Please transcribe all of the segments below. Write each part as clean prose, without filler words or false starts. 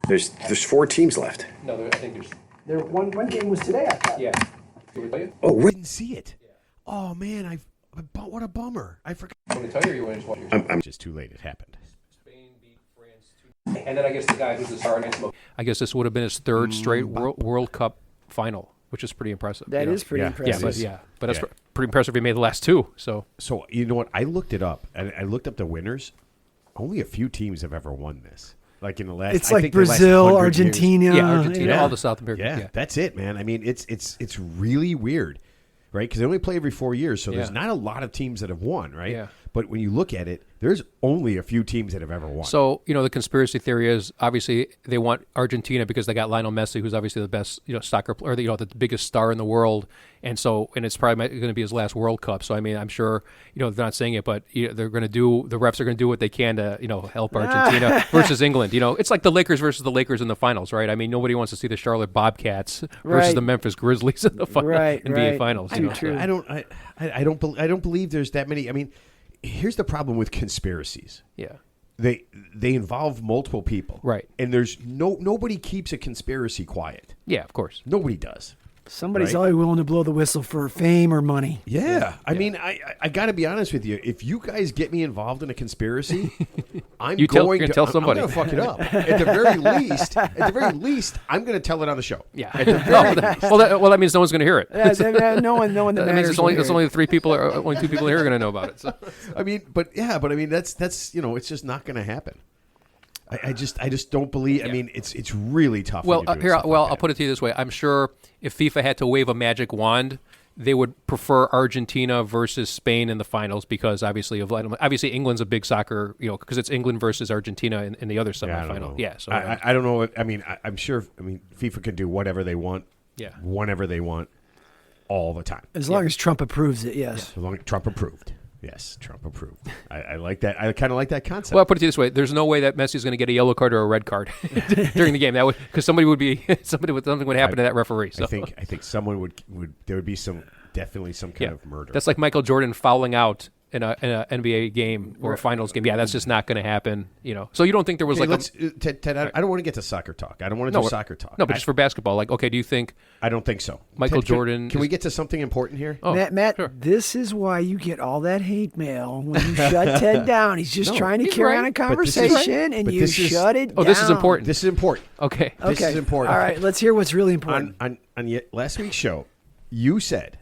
There's 4 teams left. No, I think there's. There one game was today, I thought. Yeah. Did we tell you? Oh, I didn't see it. Oh man, what a bummer. I forgot. Want me to tell you, or you want to just watch yourself? I'm just too late. It happened. Spain beat France 2. And then I guess the guy who's the star against. I guess this would have been his third straight World Cup final, which is pretty impressive. That is pretty impressive. But that's pretty impressive. He made the last 2. So you know what? I looked it up, and I looked up the winners. Only a few teams have ever won this. Like in the last, it's like Brazil, Argentina, Argentina, all the South America. Yeah, that's it, man. I mean, it's really weird, right? Because they only play every 4 years, so there's not a lot of teams that have won, right? Yeah. But when you look at it, there's only a few teams that have ever won. So, the conspiracy theory is obviously they want Argentina because they got Lionel Messi, who's obviously the best, soccer player, or the biggest star in the world. And it's probably going to be his last World Cup. So, I mean, I'm sure, they're not saying it, but the refs are going to do what they can to, help Argentina versus England. It's like the Lakers versus the Lakers in the finals, right? I mean, nobody wants to see the Charlotte Bobcats versus the Memphis Grizzlies in the NBA finals. True. I don't believe there's that many. I mean, here's the problem with conspiracies. Yeah. They involve multiple people. Right. And there's nobody keeps a conspiracy quiet. Yeah, of course. Nobody does. Somebody's always willing to blow the whistle for fame or money. Yeah. I mean, I got to be honest with you. If you guys get me involved in a conspiracy, I'm going to tell somebody. I'm going to fuck it up. At the very least, I'm going to tell it on the show. Yeah. At the very least. Well, that means no one's going to hear it. No one that that means it's only the 3 people, or only 2 people here are going to know about it. So. I mean, but that's it's just not going to happen. I just don't believe. I mean, it's really tough. Well, I'll put it to you this way: I'm sure if FIFA had to wave a magic wand, they would prefer Argentina versus Spain in the finals because obviously England's a big soccer, because it's England versus Argentina in the other semifinal. So I don't know. I mean, I'm sure. I mean, FIFA can do whatever they want. Yeah. Whenever they want, all the time. As long as Trump approves it, yes. As long as Trump approved. Yes, Trump approved. I like that. I kind of like that concept. Well, I'll put it this way: there's no way that Messi's going to get a yellow card or a red card during the game. That would because something would happen to that referee. So. I think someone would there would be definitely some kind of murder. That's like Michael Jordan fouling out in a NBA game or a finals game. Yeah, that's just not going to happen. So you don't think there was Ted, I don't want to get to soccer talk. I don't want to do soccer talk. No, but just for basketball. Like, okay, do you think? I don't think so. Michael Ted, Jordan. Can we get to something important here? Oh, Matt, sure. This is why you get all that hate mail when you shut Ted down. He's just trying to carry on a conversation, and you shut it down. Oh, this is important. This is important. Okay. This is important. All right, let's hear what's really important. On last week's show, you said.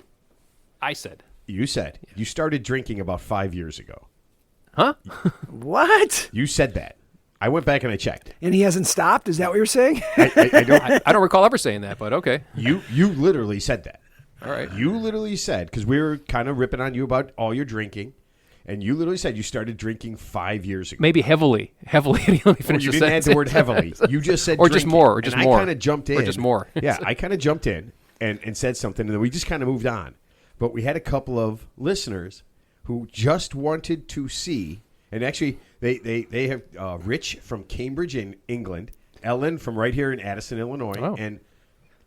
You said you started drinking about 5 years ago. Huh? What? You said that. I went back and I checked. And he hasn't stopped? Is that what you're saying? I don't recall ever saying that, but okay. You literally said that. All right. You literally said, because we were kind of ripping on you about all your drinking, and you literally said you started drinking 5 years ago. Maybe heavily. Let me finish you the didn't add sentence. the word heavily. You just said or drinking. just more. Or just and more. I kind of jumped in. Or just more. Yeah, I kind of jumped in and said something, and then we just kind of moved on. But we had a couple of listeners who just wanted to see, and actually they have Rich from Cambridge in England, Ellen from right here in Addison, Illinois, and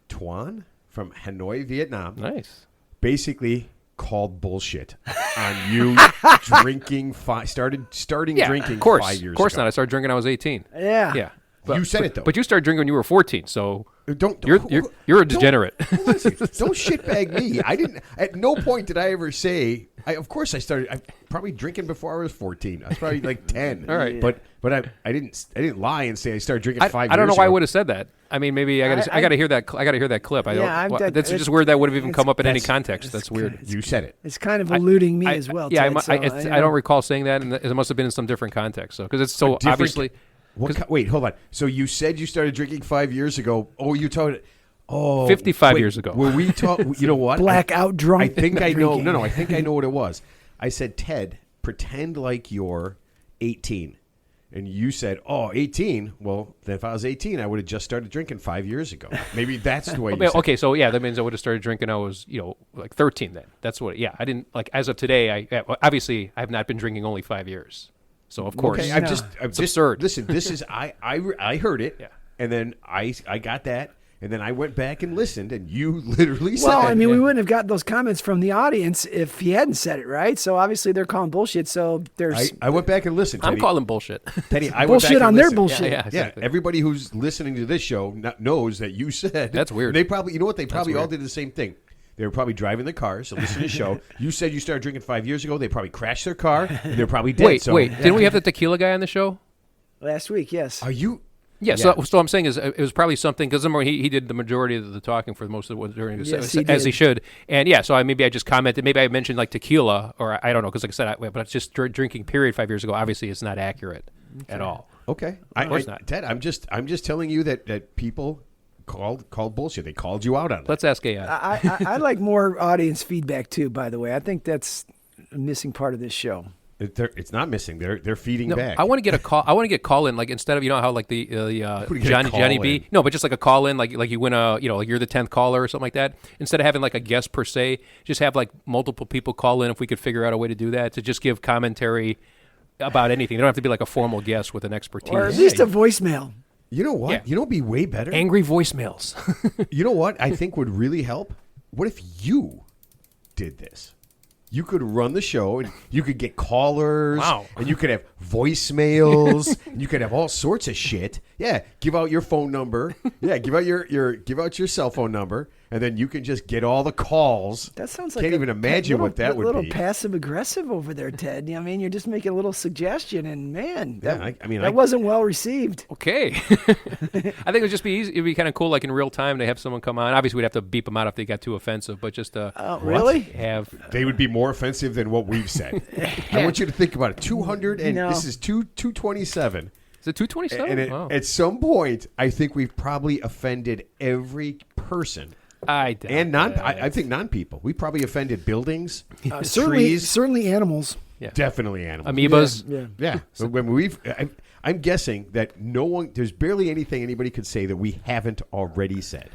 Tuan from Hanoi, Vietnam. Nice. Basically called bullshit on you drinking starting drinking 5 years ago. Of course not. I started drinking when I was 18. Yeah. Yeah. You said it though. But you started drinking when you were 14, so you're a degenerate. Listen, don't shitbag me. I didn't. At no point did I ever say. Of course, I started. I probably drinking before I was 14. I was probably like 10. All right, but I didn't lie and say I started drinking 5 years ago. I don't know why I would have said that. I mean, maybe I got to hear that. I got to hear that clip. That's just weird. That would have even come up in any context. That's weird. You said it. It's kind of eluding me as well. Yeah, Ted, I don't recall saying that, and it must have been in some different context. So because it's so obviously. Wait, hold on. So you said you started drinking 5 years ago. Oh, you told it. 55 years ago. Were we you know what? Blackout drunk. I think I know. No, I think I know what it was. I said, Ted, pretend like you're 18. And you said, 18? Well, then if I was 18, I would have just started drinking 5 years ago. Maybe that's the way you said okay, so yeah, that means I would have started drinking I was, like 13 then. That's what, I didn't, like, as of today, obviously, I have not been drinking only 5 years. So, of course. Okay, I'm just absurd. Listen, this is, I heard it, yeah. and then I got that, And then I went back and listened, and you literally said, Well, I mean, we wouldn't have got those comments from the audience if he hadn't said it, right? So obviously they're calling bullshit. So there's I went back and listened. I'm Teddy. calling bullshit. Teddy, I went bullshit back and on their listened. bullshit. Yeah, exactly. Yeah, everybody who's listening to this show knows that you said That's weird. They probably, you know what? They probably all weird. did the same thing. They were probably driving their cars, so listen to the show. You said you started drinking 5 years ago. They probably crashed their car. And they're probably dead. Wait, so, didn't we have the tequila guy on the show? last week. Yes. Are you? Yeah, so I'm saying is it was probably something because he did the majority of the talking for most of it during his, Yes, he as he did. should, and yeah, so I just commented, maybe I mentioned like tequila or I don't know because like I said, but it's just drinking period 5 years ago. Obviously, it's not accurate at all. Okay, Of course not. Ted, I'm just telling you that people called bullshit. They called you out on it. Let's ask AI. I like more audience feedback too. By the way, I think that's a missing part of this show. It's not missing. They're feeding No, back. I want to get a call. I want to get call in like instead of how like the Who do you get a Johnny call B. in? No, but just like a call in like you win a like you're the 10th caller or something like that. Instead of having like a guest per se, just have like multiple people call in if we could figure out a way to do that to just give commentary about anything. They don't have to be like a formal guest with an expertise. Or at least a voicemail. You know what? Yeah. You know what'd be way better? Angry voicemails. You know what I think would really help? What if you did this? You could run the show, and you could get callers, Wow. and you could have voicemails, and you could have all sorts of shit. Yeah, give out your phone number. Yeah, give out your cell phone number, and then you can just get all the calls. That sounds like Can't even imagine what that would little be. passive aggressive over there, Ted. I mean, you're just making a little suggestion, and man, Yeah, that, I mean, that wasn't well received. Okay. I think it would just be easy. It'd be kind of cool, like in real time, to have someone come on. Obviously, we'd have to beep them out if they got too offensive, but just Really? have. They would be more offensive than what we've said. I want you to think about it. 200 and No. this is 227. Is it 227? And Wow. at some point, I think we've probably offended every person. I doubt And that. I think non-people. We probably offended buildings, Certainly, trees, certainly animals. Yeah. definitely animals. Amoebas. Yeah. Yeah. So when I'm guessing that there's barely anything anybody could say that we haven't already said.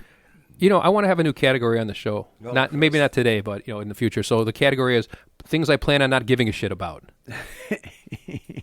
I want to have a new category on the show. Maybe not today, but in the future. So the category is things I plan on not giving a shit about.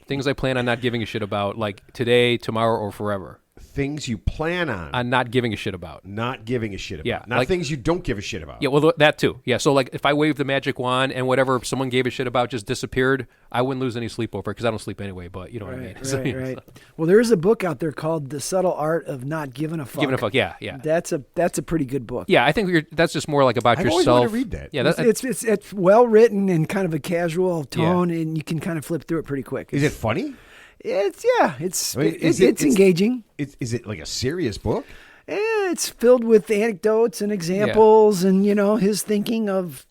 Things I plan on not giving a shit about, like today, tomorrow, or forever. Things you plan on Not giving a shit about. not giving a shit about. Yeah, Not like- things you don't give a shit about. Yeah, well, that too. Yeah, so like if I waved the magic wand and whatever someone gave a shit about just disappeared, I wouldn't lose any sleep over it because I don't sleep anyway. But you know what I mean. So, Right. Well, there is a book out there called "The Subtle Art of Not Giving a Fuck." Giving a fuck. Yeah. That's a pretty good book. Yeah, I think that's just more like about I've yourself. always wanted to read that. Yeah, It's well written and kind of a casual tone, and you can kind of flip through it pretty quick. Is it funny? It's I mean, it's engaging. Is it like a serious book? It's filled with anecdotes and examples, and his thinking of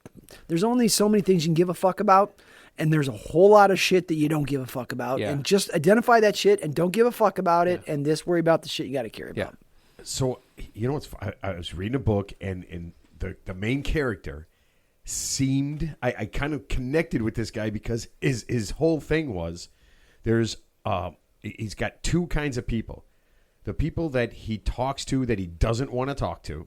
there's only so many things you can give a fuck about, and there's a whole lot of shit that you don't give a fuck about, Yeah. and just identify that shit and don't give a fuck about it, and just worry about the shit you got to care yeah. about. So I was reading a book, and the main character seemed I kind of connected with this guy because his whole thing was he's got two kinds of people: the people that he talks to that he doesn't want to talk to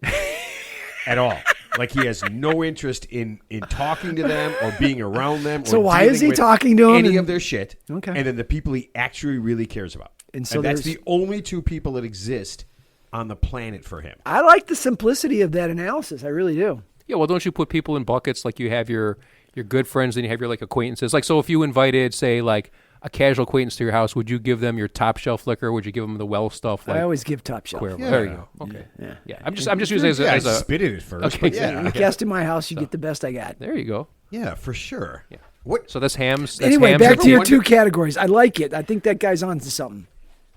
at all. Like he has no interest in talking to them or being around them. So or why is dealing he with talking to 'em any and- of their shit? Okay. And then the people he actually really cares about. And so that's there's- the only two people that exist on the planet for him. I like the simplicity of that analysis. I really do. Yeah, well, don't you put people in buckets like you have your good friends and you have your like acquaintances? Like, so if you invited, say, like a casual acquaintance to your house, would you give them your top shelf liquor? Would you give them the well stuff? Like I always give top shelf. Cuervo? Yeah. There you go. Okay. Yeah. I'm just using it Yeah, as I a. spit in it first. Okay, But yeah, You guest in my house, you get the best I got. There you go. yeah, for sure. Yeah. What? So that's hams. That's Anyway, hams back and- to your wonder- two categories. I like it. I think that guy's on to something.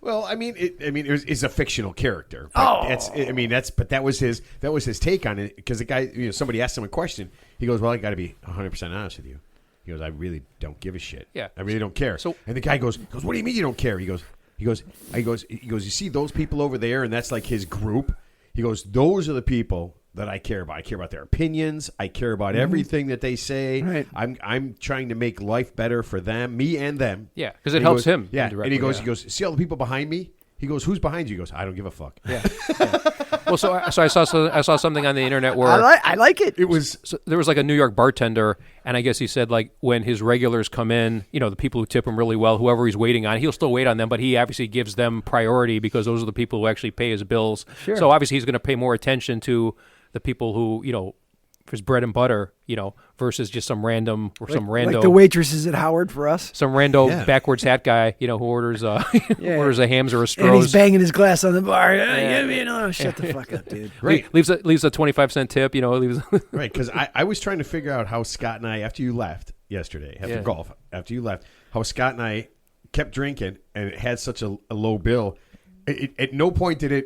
Well, I mean, it's a fictional character. But that was his take on it because the guy, somebody asked him a question. He goes, "Well, I got to be 100% honest with you." He goes, "I really don't give a shit. Yeah. I really don't care." So- and the guy goes, "What do you mean you don't care?" He goes, "You see those people over there, and that's like his group." He goes, "Those are the people that I care about. I care about their opinions. I care about everything that they say. Right. I'm trying to make life better for them, me and them." Yeah, 'cause it And he helps goes- him Yeah, and indirectly, he goes, yeah. "See all the people behind me? He goes, "Who's behind you?" He goes, "I don't give a fuck." Yeah. Well, so I saw something on the internet where I like it. It was so there was like a New York bartender, and I guess he said like when his regulars come in, the people who tip him really well, whoever he's waiting on, he'll still wait on them, but he obviously gives them priority because those are the people who actually pay his bills. Sure. So obviously he's going to pay more attention to the people who for his bread and butter, versus just some random or some rando. Like the waitresses at Howard for us. Some rando backwards hat guy, who orders orders a Hams or a Stroh's. And he's banging his glass on the bar. Give me another. Shut the fuck up, dude. right. Leaves a 25-cent tip, leaves. Right, because I was trying to figure out how Scott and I, after you left yesterday, after golf, after you left, how Scott and I kept drinking and it had such a low bill. At no point did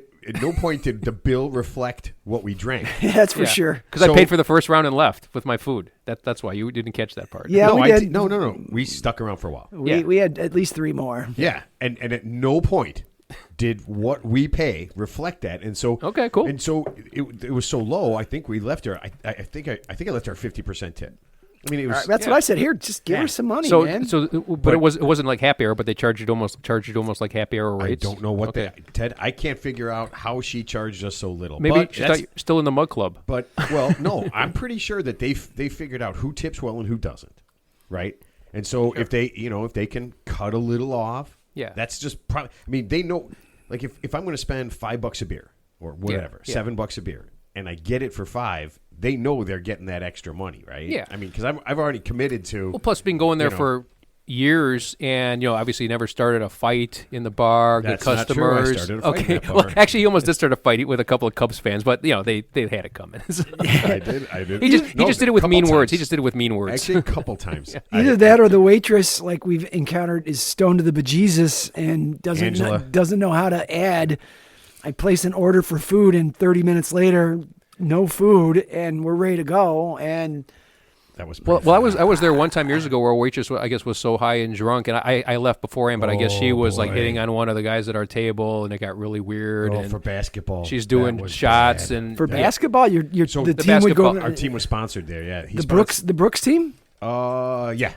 the bill reflect what we drank. That's for sure. Because I paid for the first round and left with my food. That's why you didn't catch that part. Yeah, no, we did. No. We stuck around for a while. We had at least 3 more. Yeah, and at no point did what we pay reflect that. And so Okay, cool. And so it was so low. I think we left her. I think I left her a 50% tip. I mean, it was. That's what I said. Here, just give her some money, man. But it wasn't like happy hour, but they charged it almost like happy hour rates. I don't know what Ted. I can't figure out how she charged us so little. Maybe but she thought you were still in the mug club. But no, I'm pretty sure that they figured out who tips well and who doesn't, right? And so if they can cut a little off, that's just probably. I mean, they know. Like if I'm going to spend $5 a beer or whatever, $7 a beer, and I get it for $5, they know they're getting that extra money, right? Yeah. I mean, because I've already committed to. Well, plus being going there for years, and obviously never started a fight in the bar. That's good not true. I customers. started a fight in that bar. Well, actually, he almost did start a fight with a couple of Cubs fans, but they had it coming. I did. He just did it with mean words. He just did it with mean words. Actually, a couple times. Either that or the waitress, like we've encountered, is stoned to the bejesus and doesn't know how to add. I place an order for food, and 30 minutes later, no food, and we're ready to go. And that was well. I was there one time years ago where a waitress, I guess, was so high and drunk, and I left beforehand, but I guess she was like hitting on one of the guys at our table, and it got really weird. Oh, and for basketball, she's doing shots and for basketball. So the the team would go. Our team was sponsored there. Yeah, the Brooks team. Yeah,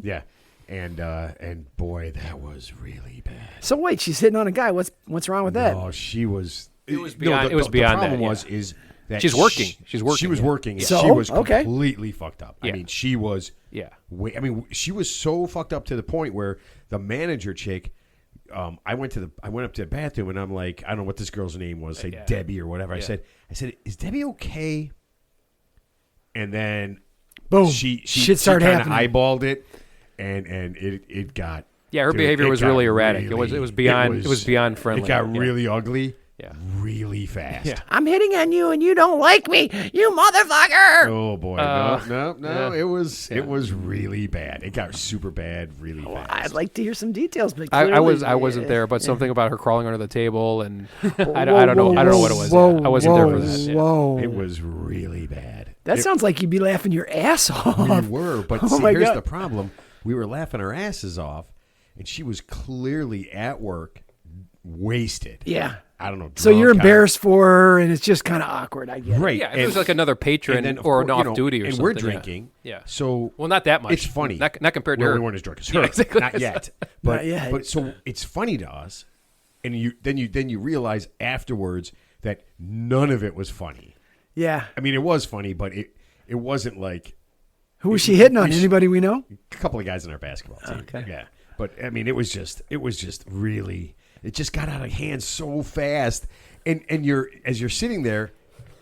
yeah. And boy, that was really bad. So wait, she's hitting on a guy. What's wrong with that? Oh, she was. It was beyond. It was the beyond problem that. is that she's working. She's working. She was working. And So, she was okay. completely fucked up. I mean, she was. Yeah. She was so fucked up to the point where the manager chick. I went up to the bathroom and I'm like, I don't know what this girl's name was, say Debbie or whatever. Yeah. I said, is Debbie okay? And then Boom. She started kind of happening. eyeballed it, and it got. Yeah, her dude, behavior was really erratic. really- it was beyond friendly. It got Yeah. really ugly. Yeah. Really fast. Yeah. I'm hitting on you, and you don't like me, you motherfucker. Oh boy, no. yeah. It was really bad. It got super bad really fast. I'd like to hear some details, but I clearly- wasn't there, but something about her crawling under the table, and I Whoa, don't know whoa, what it was. whoa, I wasn't there for whoa, that. Yeah. Whoa, It was really bad. that sounds like you'd be laughing your ass off. We were, but Oh see, my here's God. the problem. We were laughing our asses off, and she was clearly at work, wasted. Yeah. I don't know. So you're drunk, embarrassed for her, and it's just kind of awkward. I get it. right? Yeah, if it was like another patron and then, or of an course, off duty or and something. we're drinking. Yeah. So Well, not that much. It's funny. Not compared to well, her. we weren't as drunk as Yeah, her. exactly. Not yet. But Not yet. But so it's funny to us, and then you realize afterwards that none of it was funny. Yeah. I mean, it was funny, but it wasn't like Who was she hitting on? we- Anybody we know? a couple of guys in our basketball team. Okay. Yeah. But I mean, it was just really. It just got out of hand so fast, and as you're sitting there,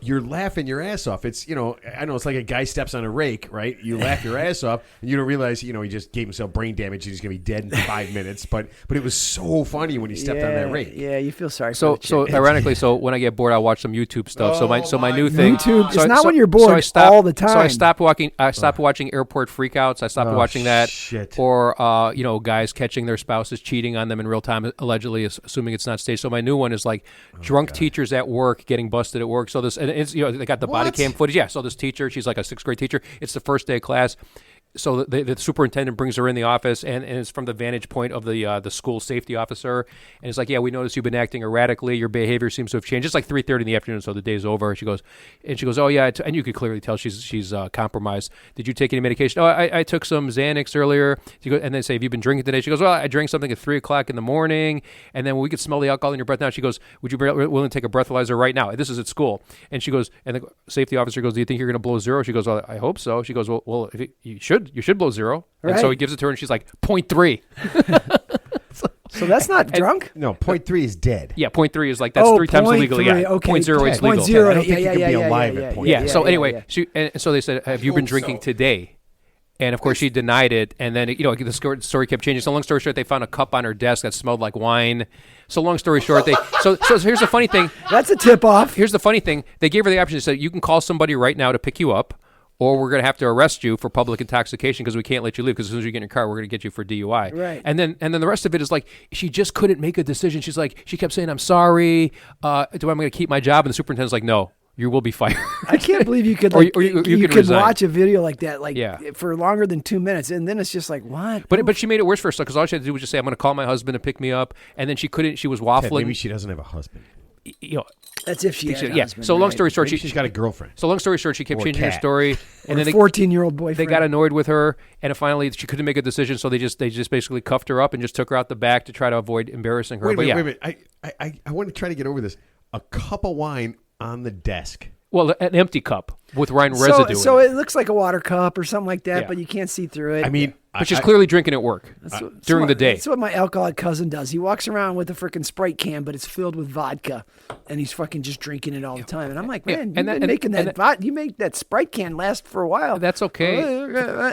you're laughing your ass off. It's I know it's like a guy steps on a rake, right? You laugh your ass off, and you don't realize he just gave himself brain damage and he's gonna be dead in 5 minutes. But it was so funny when he stepped on that rake. Yeah, you feel sorry So for the chick. ironically, when I get bored, I'll watch some YouTube stuff. So my new thing. YouTube, So it's not when you're bored all the time. So I stopped watching airport freakouts. I stopped watching that. Shit. Or guys catching their spouses cheating on them in real time, allegedly, assuming it's not staged. So my new one is like drunk teachers at work getting busted at work. So this, and it's they got the body What? cam footage. Yeah. So this teacher, she's like a 6th grade teacher. It's the first day of class. so the superintendent brings her in the office, and it's from the vantage point of the school safety officer, and it's like, yeah, we noticed you've been acting erratically. Your behavior seems to have changed. It's like 3:30 in the afternoon, so the day's over. She goes, oh yeah, and you could clearly tell she's compromised. Did you take any medication? Oh, I took some Xanax earlier. She goes, and then say, have you been drinking today? She goes, well, I drank something at 3:00 in the morning, and then we could smell the alcohol in your breath now. She goes, would you be willing to take a breathalyzer right now? This is at school, and she goes, and the safety officer goes, do you think you're going to blow zero? She goes, well, I hope so. She goes, well, you should blow zero. Right. And so he gives it to her, and she's like, 0.3. So that's not drunk? No, 0.3 is dead. Yeah, 0.3 is like, that's 3 times illegal. Yeah, okay. 0.08 is legal. 0.0, I don't think you can be alive at 0.3. Yeah, so anyway, and so they said, have you been drinking today? And of course, she denied it. And then, the story kept changing. So long story short, they found a cup on her desk that smelled like wine. So long story short, so here's the funny thing. That's a tip off. Here's the funny thing. They gave her the option. They said, you can call somebody right now to pick you up, or we're going to have to arrest you for public intoxication because we can't let you leave, because as soon as you get in your car, we're going to get you for DUI. Right. And then the rest of it is like, she just couldn't make a decision. She's like, she kept saying, I'm sorry. I'm going to keep my job? And the superintendent's like, no, you will be fired. I can't believe you could, Or like, you you could could resign. watch a video like that, like, Yeah. for longer than 2 minutes, and then it's just like, what? But she made it worse for herself, because all she had to do was just say, I'm going to call my husband to pick me up. And then she couldn't. She was waffling. Maybe she doesn't have a husband. That's if she had a Yeah. husband, So long right? story short, Maybe she's got a girlfriend. So long story short, she kept Or a changing her cat. story, Or and then a 14-year-old boyfriend. they got annoyed with her, and finally she couldn't make a decision. So they just basically cuffed her up and just took her out the back to try to avoid embarrassing her. Wait a But minute. I want to try to get over this. A cup of wine on the desk. Well, an empty cup with wine residue. So in it. it looks like a water cup or something like that, Yeah. but you can't see through it. I mean, But she's clearly drinking at work That's during the day. That's what my alcoholic cousin does. He walks around with a freaking Sprite can, but it's filled with vodka, and he's fucking just drinking it all the time. And I'm like, man, you make that Sprite can last for a while. That's okay.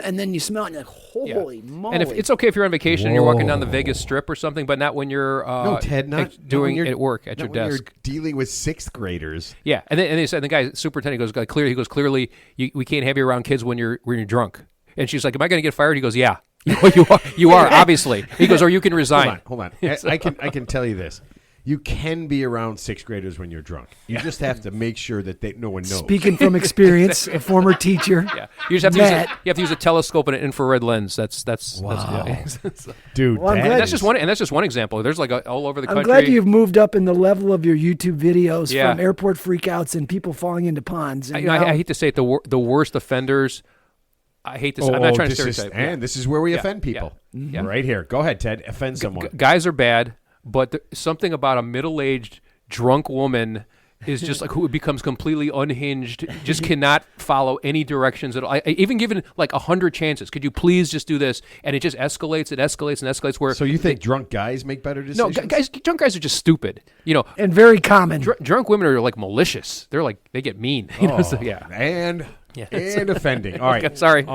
And then you smell it, and you're like, holy moly. And if it's okay if you're on vacation and you're walking down the Vegas Strip or something, but not when you're no, Ted, not doing not when it at work at your not when desk. You're dealing with sixth graders. Yeah, and they said the guy superintendent goes clearly we can't have you around kids when you're drunk. And she's like, am I going to get fired? He goes, yeah. You are obviously. He goes, or you can resign. Hold on. I can tell you this. You can be around sixth graders when you're drunk. You just have to make sure that no one knows. Speaking from experience, a former teacher. Yeah, you just have to use a telescope and an infrared lens. That's Wow. that's Dude. Well, I'm glad- that's just one example. There's like all over the I'm country. glad you've moved up in the level of your YouTube videos Yeah. from airport freakouts and people falling into ponds. And I now- hate to say it, the worst offenders. I hate to say. I'm not trying to stereotype. And this is where we offend people. Yeah. Right here. Go ahead, Ted. Offend someone. Guys are bad, but something about a middle-aged drunk woman is just like who becomes completely unhinged, just cannot follow any directions at all. I even given like 100 chances, could you please just do this? And it just escalates and escalates and escalates. Where So you think drunk guys make better decisions? no, drunk guys are just stupid. and very common. Drunk women are like malicious. They're like they get mean. So, yeah. And offending. All right. Okay, sorry.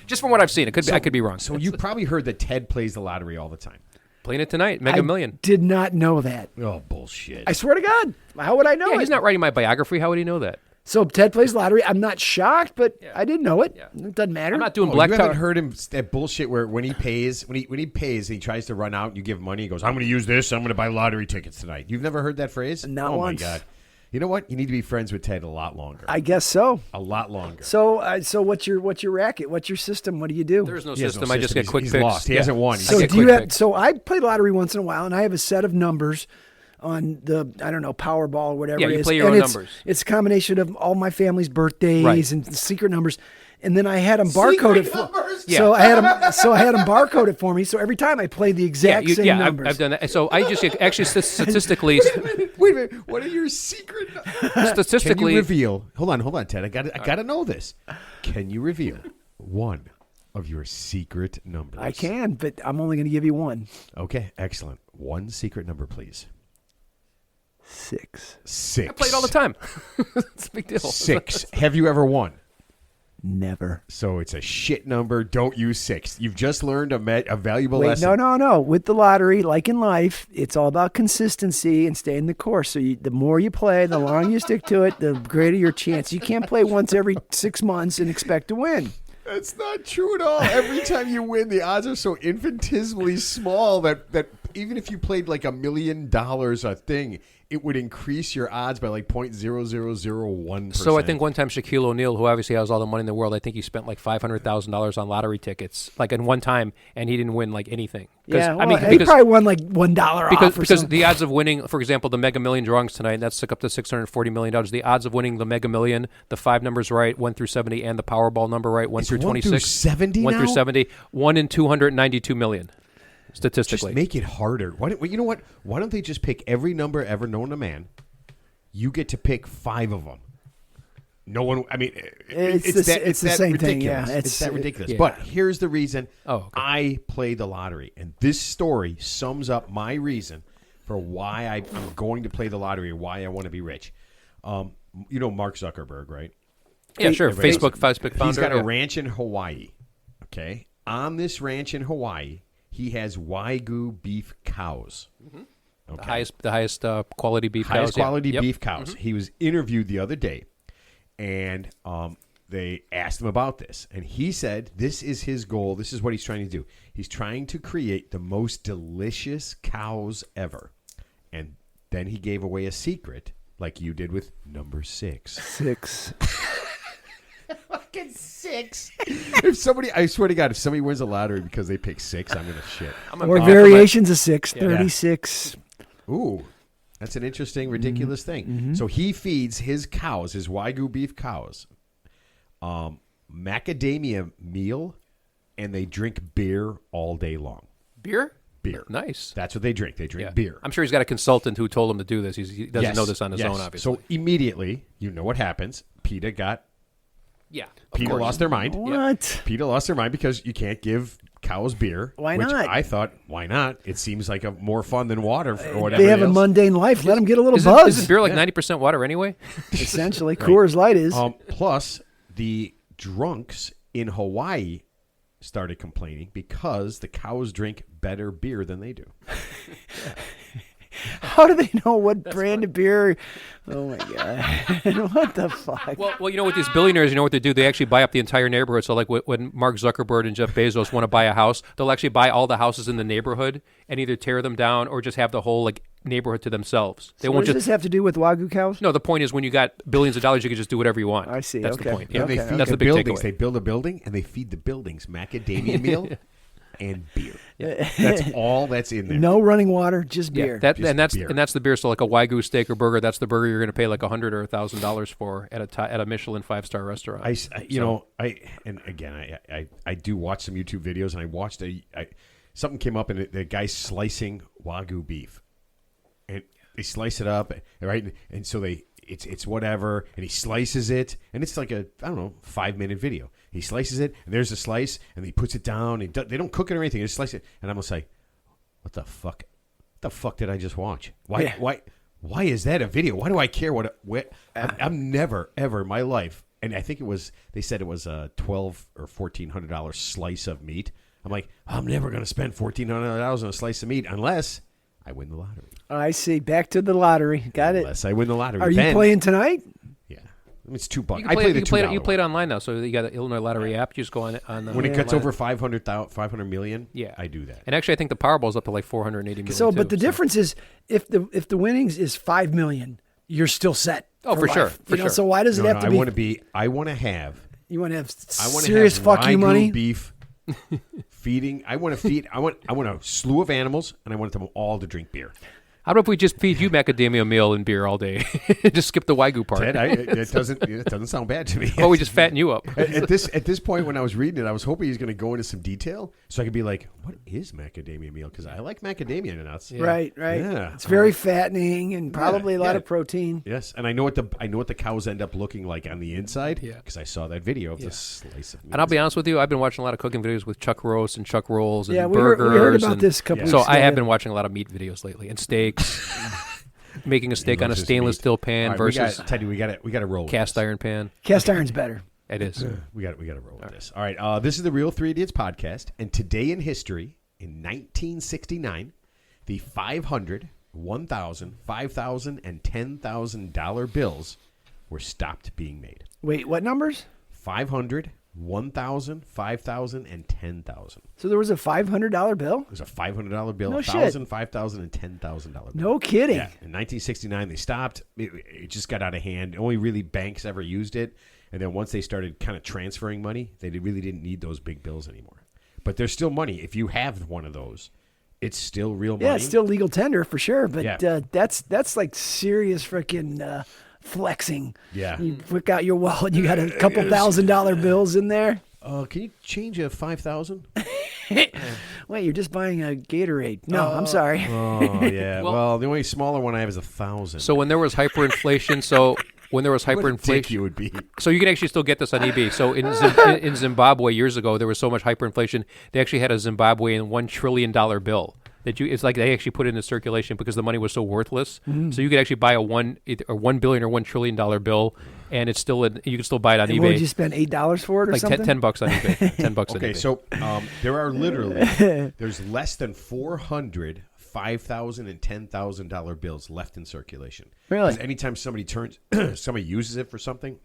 Just from what I've seen, I could be wrong. So you probably heard that Ted plays the lottery all the time. Playing it tonight, Mega Million. Did not know that. Oh, bullshit. I swear to God. How would I know Yeah, it? he's not writing my biography. How would he know that? So Ted plays lottery. I'm not shocked, but I didn't know it. It doesn't matter. I'm not doing Oh, black you tar. haven't heard him that bullshit where when he pays and he tries to run out and you give him money, he goes, I'm going to use this. I'm going to buy lottery tickets tonight. You've never heard that phrase? Not oh once. my God. You know what? You need to be friends with Ted a lot longer. I guess so. A lot longer. So what's your racket? What's your system? What do you do? There's no He has no system. I just system. get quick He's picks. lost. He hasn't won. So I get do you quick have? picks. So I play lottery once in a while, and I have a set of numbers on the Powerball or whatever. Yeah, it you is. play your And own it's, numbers. It's a combination of all my family's birthdays Right. and secret numbers. And then I had them barcode it. Yeah. So I had them barcode it for me. So every time I play the exact same numbers. I've done that. So I just actually statistically, Wait a minute. What are your secret? Can statistically, you reveal? Hold on, Ted. I got to know this. Can you reveal one of your secret numbers? I can, but I'm only going to give you one. Okay, excellent. One secret number, please. 6. 6. I play it all the time. It's a big deal. 6. Have you ever won? Never. So it's a shit number. Don't use 6. You've just learned a valuable Wait, lesson. no. With the lottery, like in life, it's all about consistency and staying the course. So the more you play, the longer you stick to it, the greater your chance. You can't play once every 6 months and expect to win. That's not true at all. Every time you win, the odds are so infinitesimally small that even if you played like $1 million a thing, it would increase your odds by like 0.0001%. So I think one time Shaquille O'Neal, who obviously has all the money in the world, I think he spent like $500,000 on lottery tickets, like in one time, and he didn't win like anything. Yeah, well, he probably won like $1 off. Because the odds of winning, for example, the Mega Million drawings tonight, that's up to $640 million. The odds of winning the Mega Million, the 5 numbers right, 1 through 70, and the Powerball number right, 1 through 26. 1 through 70 1 now? through 70. 1 in 292 million, statistically. Just make it harder. You know what? Why don't they just pick every number ever known to man? You get to pick 5 of them. No one. I mean, it's the same ridiculous. Thing. Yeah, it's that ridiculous. Yeah. But here's the reason I play the lottery, and this story sums up my reason for why I'm going to play the lottery and why I want to be rich. You know Mark Zuckerberg, right? Yeah, sure. Facebook founder. He's got a ranch in Hawaii. Okay, on this ranch in Hawaii, he has Wagyu beef cows. Mm-hmm. Okay. The highest quality beef cows. Highest quality beef cows. Mm-hmm. He was interviewed the other day. And they asked him about this. And he said this is his goal. This is what he's trying to do. He's trying to create the most delicious cows ever. And then he gave away a secret like you did with number 6. 6. Fucking 6. If somebody, I swear to God, if somebody wins a lottery because they pick 6, I'm going to shit. Or variations of 6, 36. Ooh. That's an interesting, ridiculous thing. Mm-hmm. So he feeds his cows, his Wagyu beef cows, macadamia meal, and they drink beer all day long. Beer? Beer. Nice. That's what they drink. They drink beer. I'm sure he's got a consultant who told him to do this. He doesn't know this on his own, obviously. So immediately, you know what happens. PETA lost their mind. What? PETA lost their mind because you can't give cows beer. Why not? I thought, why not? It seems like a more fun than water or whatever. They have a mundane life. Let them get a little buzz. Isn't beer like 90% water anyway? Essentially. Right. Coors Light is. Plus, the drunks in Hawaii started complaining because the cows drink better beer than they do. How do they know what brand of beer? Oh, my God. What the fuck? Well, you know, with these billionaires, you know what they do? They actually buy up the entire neighborhood. So, like, when Mark Zuckerberg and Jeff Bezos want to buy a house, they'll actually buy all the houses in the neighborhood and either tear them down or just have the whole, like, neighborhood to themselves. They won't. What does this have to do with Wagyu cows? No, the point is when you got billions of dollars, you can just do whatever you want. I see. That's the point. Yeah. Okay. That's the big buildings. Takeaway. They build a building and they feed the buildings macadamia meal and beer. Yeah. That's all that's in there. No running water, just beer. That's the beer. So like a Wagyu steak or burger, that's the burger you're going to pay like $100 or $1,000 for at a Michelin 5-star restaurant. I do watch some YouTube videos, and I watched something came up, and the guy's slicing Wagyu beef, and they slice it up, right, and so it's whatever, and he slices it, and it's like a 5-minute video. He slices it, and there's a slice, and he puts it down. They don't cook it or anything. They just slice it, and I'm gonna say, "What the fuck? What the fuck did I just watch? Why is that a video? Why do I care what? I'm never ever in my life." And I think they said it was a $1,200 or $1,400 slice of meat. I'm like, I'm never gonna spend $1,400 on a slice of meat unless I win the lottery. I see. Back to the lottery. Got it. Unless I win the lottery. Are you playing tonight? Yeah. I mean, it's $2. I play the $2. You play it online now, so you got the Illinois Lottery app. You just go on the when it gets over 500 million. Yeah, I do that. And actually, I think the Powerball's up to like 480 million. So, but the difference is, if the winnings is 5 million, you're still set. Oh, for sure, for sure. So why does it have to be? I want to have. You want to have serious fuck you money. Beef. Feeding. I want a slew of animals, and I want them all to drink beer. How about if we just feed you macadamia meal and beer all day? Just skip the Wagyu part. Ted, it doesn't sound bad to me. Oh, we just fatten you up. At this point, when I was reading it, I was hoping he's going to go into some detail so I could be like, "What is macadamia meal?" Because I like macadamia nuts. Yeah. Right. Yeah. It's very fattening and probably a lot of protein. Yes, and I know what the cows end up looking like on the inside. Yeah. Because I saw that video of the slice of meat. And I'll be honest with you, I've been watching a lot of cooking videos with chuck roasts and chuck rolls and burgers. We heard about this a couple weeks ago. So I have been watching a lot of meat videos lately and steaks. Making a steak on a stainless steel pan versus Teddy, we got to roll cast iron pan. Cast iron's better. It is. We got to roll with this. All right. This is the Real Three Idiots podcast, and today in history, in 1969, the $500, $1,000, $5,000, and $10,000 bills were stopped being made. Wait, what numbers? $500, $1,000, $5,000, and $10,000. So there was a $500 bill? It was a $500 bill, No $1,000, $5,000, and $10,000 bill. No kidding. Yeah. In 1969, they stopped. It just got out of hand. Only really banks ever used it. And then once they started kind of transferring money, they really didn't need those big bills anymore. But there's still money. If you have one of those, it's still real money. Yeah, it's still legal tender for sure. But Yeah. that's like serious freaking flexing. Yeah. You whip out your wallet, you got a couple $1,000 bills in there. Can you change a 5,000? Wait, you're just buying a Gatorade. No, I'm sorry. Oh, yeah. Well- well, the only smaller one I have is 1,000. So when there was hyperinflation, what a dick hyperinflation, you would be. so you can actually still get this on eBay. So in Zimbabwe years ago, there was so much hyperinflation, they actually had a Zimbabwean $1 trillion bill. It's like they actually put it into circulation because the money was so worthless. So you could actually buy either a $1 billion or $1 trillion dollar, and it's still you can still buy it on And eBay. what did you spend $8 for it or like something? $10 on eBay. $10 on Okay, eBay. so there are literally there's less than 400 $5,000 and $10,000 bills left in circulation. Really? 'Cause anytime somebody somebody uses it for something,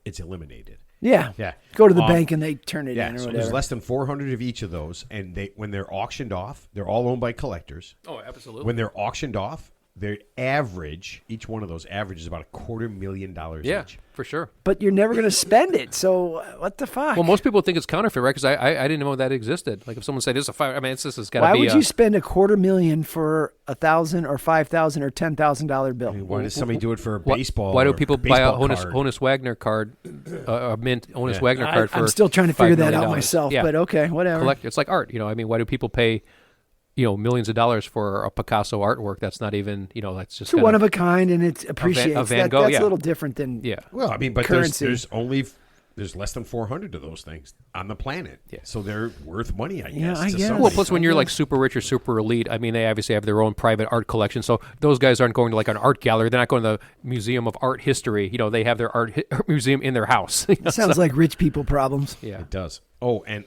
it's eliminated. Yeah. Yeah. Go to the bank and they turn it Yeah, in or so whatever. there's less than 400 of each of those, and when they're auctioned off, they're all owned by collectors. Oh, absolutely. When they're auctioned off, their average, each one of those averages about $250,000 Yeah, each. for sure. But you're never going to spend it. So what the fuck? Well, most people think it's counterfeit, right? Because I didn't know that existed. Like if someone said it's a fire, I mean, this has got to Why be. would you spend $250,000 for $1,000 or $5,000 or $10,000 bill? I mean, why does somebody do it for a Why- baseball? Why do or people buy a baseball Honus, card? Honus Wagner card, a mint Honus Yeah. Wagner card for? I'm still trying to $5 figure that million? out myself, Yeah. but okay, whatever. Collect. It's like art, I mean, why do people pay, millions of dollars for a Picasso artwork? That's not even, that's just It's one of a kind, and it's appreciates. a Van Gogh, That's yeah. a little different than Yeah. Well, I mean, but Currency. there's less than 400 of those things on the planet. Yeah. So they're worth money, I guess. Yeah, I to guess. somebody. Well, plus when I you're like guess. super rich or super elite, I mean, they obviously have their own private art collection. So those guys aren't going to like an art gallery. They're not going to the Museum of Art History. They have their art museum in their house. sounds like rich people problems. Yeah. It does. Oh, and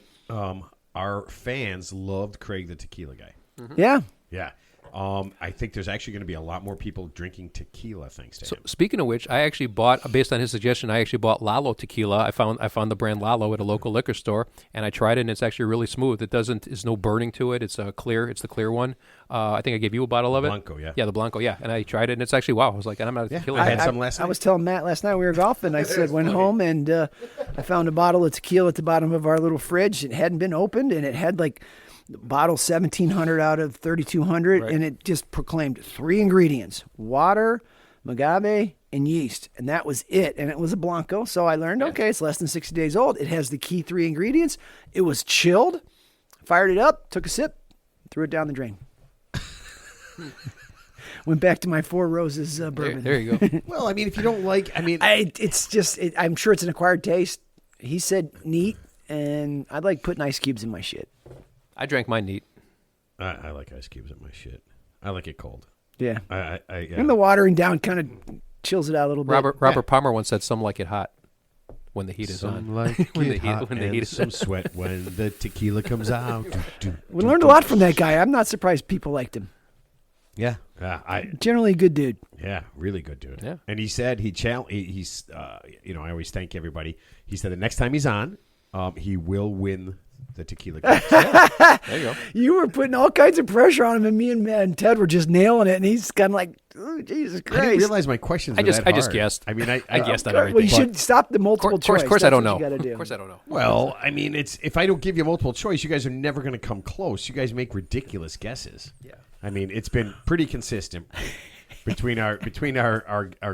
our fans loved Craig the tequila guy. Yeah. Yeah. I think there's actually going to be a lot more people drinking tequila thanks to him. Speaking of which, I actually bought, based on his suggestion, I actually bought Lalo tequila. I found the brand Lalo at a local liquor store, and I tried it, and it's actually really smooth. There's no burning to it. It's the clear one. I think I gave you a bottle of it. Blanco, yeah. Yeah, the Blanco, yeah. And I tried it, and it's actually, wow. I was like, I'm not a tequila I guy. had some last I night. was telling Matt last night we were golfing. I said went home and I found a bottle of tequila at the bottom of our little fridge. It hadn't been opened, and it had like bottle 1,700 out of 3,200, Right. and it just proclaimed 3 ingredients: water, agave, and yeast, and that was it. And it was a Blanco, so I learned, okay, it's less than 60 days old. It has the key 3 ingredients. It was chilled. Fired it up, took a sip, threw it down the drain. Went back to my Four Roses bourbon. There you go. Well, I mean, if you don't like, It's just, I'm sure it's an acquired taste. He said neat, and I'd like putting ice cubes in my shit. I drank mine neat. I like ice cubes in my shit. I like it cold. Yeah. Yeah. And the watering down kind of chills it out a little bit. Robert Palmer once said, "Some like it hot when the heat is on." Some like When it the heat- hot when the and heat is- some sweat when the tequila comes out. We learned a lot from that guy. I'm not surprised people liked him. Yeah. Generally a good dude. Yeah, really good dude. Yeah. And he said he's I always thank everybody. He said the next time he's on, he will win the tequila game. There you go. You were putting all kinds of pressure on him, and me and Ted were just nailing it, and he's kind of like, oh, Jesus I didn't Christ. realize my questions were I just hard. guessed. I mean, I guessed on Well, everything. you should stop the multiple Of course, choice. I That's don't what know. You gotta do. Of course, I don't know. Well, I mean, it's if I don't give you multiple choice, you guys are never going to come close. You guys make ridiculous guesses. Yeah. I mean, it's been pretty consistent between our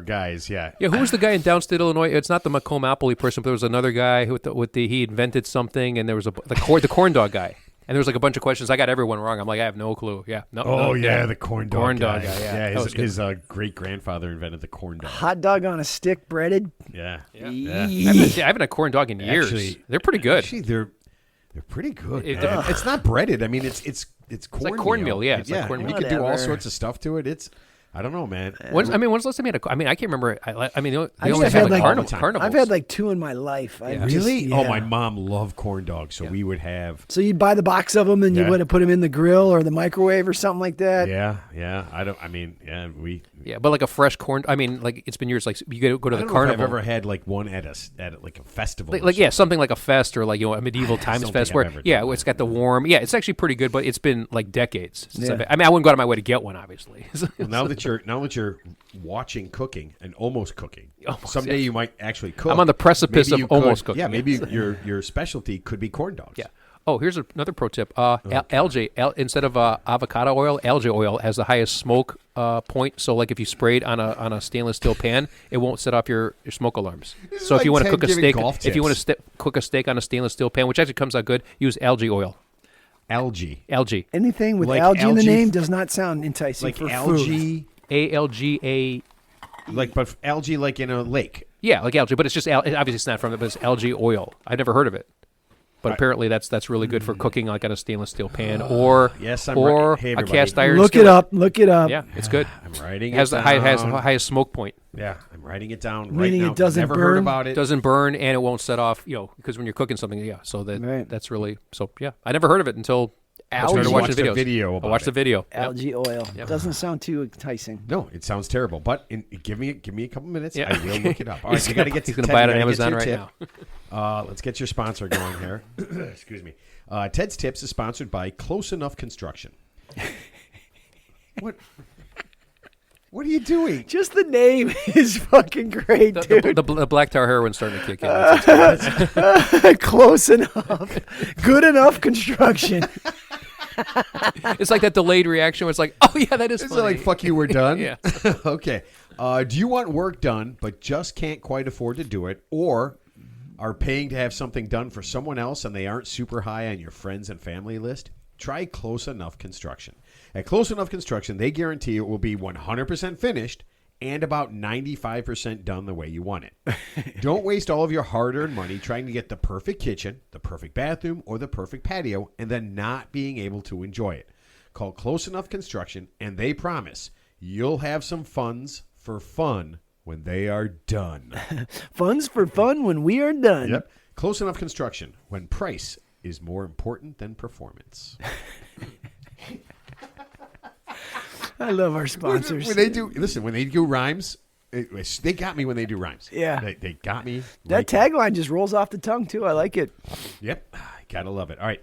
guys. Yeah. Yeah, who was the guy in downstate Illinois? It's not the Macomb Appley person, but there was another guy who he invented something, and there was the corn dog guy, and there was like a bunch of questions. I got everyone wrong. I'm like, I have no clue. Yeah, no. Oh no, yeah, the corn dog guy. Yeah, that was good. his great grandfather invented the corn dog. Hot dog on a stick, breaded. Yeah. Yeah. Yee. I haven't had a corn dog in years. Actually- They're pretty good. Actually, they're pretty good. It- man. It's not breaded. I mean, it's corn like cornmeal, yeah, it's like yeah, cornmeal. you can do all Whatever. sorts of stuff to it. It's I don't know, man. When's the last time you had a? I mean, I can't remember. I always have had had like carnivals. I've had like 2 in my life. Yeah. Really? Yeah. Oh, my mom loved corn dogs, so we would have. So you'd buy the box of them and you Yeah. would have put them in the grill or the microwave or something like that. Yeah. Yeah, but like a fresh corn. I mean, like it's been years. Like you go to I the don't know if carnival. I've ever had like one at like a festival. Like something like a fest or like a medieval times don't fest think where I've ever done it's got the warm. Yeah, it's actually pretty good, but it's been like decades. Since Yeah. I wouldn't go out of my way to get one, obviously. Well, now that you're watching cooking and almost cooking, someday yeah. you might actually cook. I'm on the precipice Maybe of you almost could- cooking. Yeah, maybe your specialty could be corn dogs. Yeah. Oh, here's another pro tip. Algae instead of avocado oil, algae oil has the highest smoke point. So, like if you spray it on a stainless steel pan, it won't set off your smoke alarms. This is So, if like you want to Ted cook a giving steak, golf if you want tips. to cook a steak on a stainless steel pan, which actually comes out good, use algae oil. Algae. Algae. Anything with Like algae in the algae name does not sound enticing Like for food. algae. ALGA. But algae like in a lake. Yeah, like algae, but it's just obviously it's not from it, but it's algae oil. I've never heard of it. But apparently that's really good for cooking like on a stainless steel pan or Yes, I'm or right. Hey, a everybody. cast iron. Look it skillet. up. Look it up. Yeah, it's good. I'm writing It has it the down. has the highest smoke point. Yeah, I'm writing it down right Meaning now. it doesn't Never heard burn? about it. It doesn't burn and it won't set off, because when you're cooking something, so Right. that's really I never heard of it until I started Algae. watching Watch the videos. video I about watched it. the video. Yep. Algae oil. Yep. Doesn't sound too enticing. No, it sounds terrible. But give me a couple minutes. Yeah. I will look it up. All right, you got to get. He's to gonna Ted, buy it you on gotta get to Amazon your right tip. now. Let's get your sponsor going here. Excuse me. Ted's Tips is sponsored by Close Enough Construction. What? What are you doing? Just the name is fucking great, dude. The black tar heroin's starting to kick in. That's Close enough. Good enough construction. it's like that delayed reaction where it's like, oh yeah, that is Is it funny. like fuck you? We're done. Yeah. Okay. Do you want work done but just can't quite afford to do it, or are paying to have something done for someone else and they aren't super high on your friends and family list? Try Close Enough Construction. At Close Enough Construction, they guarantee it will be 100% finished and about 95% done the way you want it. Don't waste all of your hard-earned money trying to get the perfect kitchen, the perfect bathroom, or the perfect patio and then not being able to enjoy it. Call Close Enough Construction, and they promise you'll have some funds for fun when they are done. Funds for fun when we are done. Yep. Close Enough Construction, when price is more important than performance. I love our sponsors. When they do rhymes, they got me when they do rhymes. Yeah. They got me. That tagline just rolls off the tongue, too. I like it. Yep. Gotta love it. All right.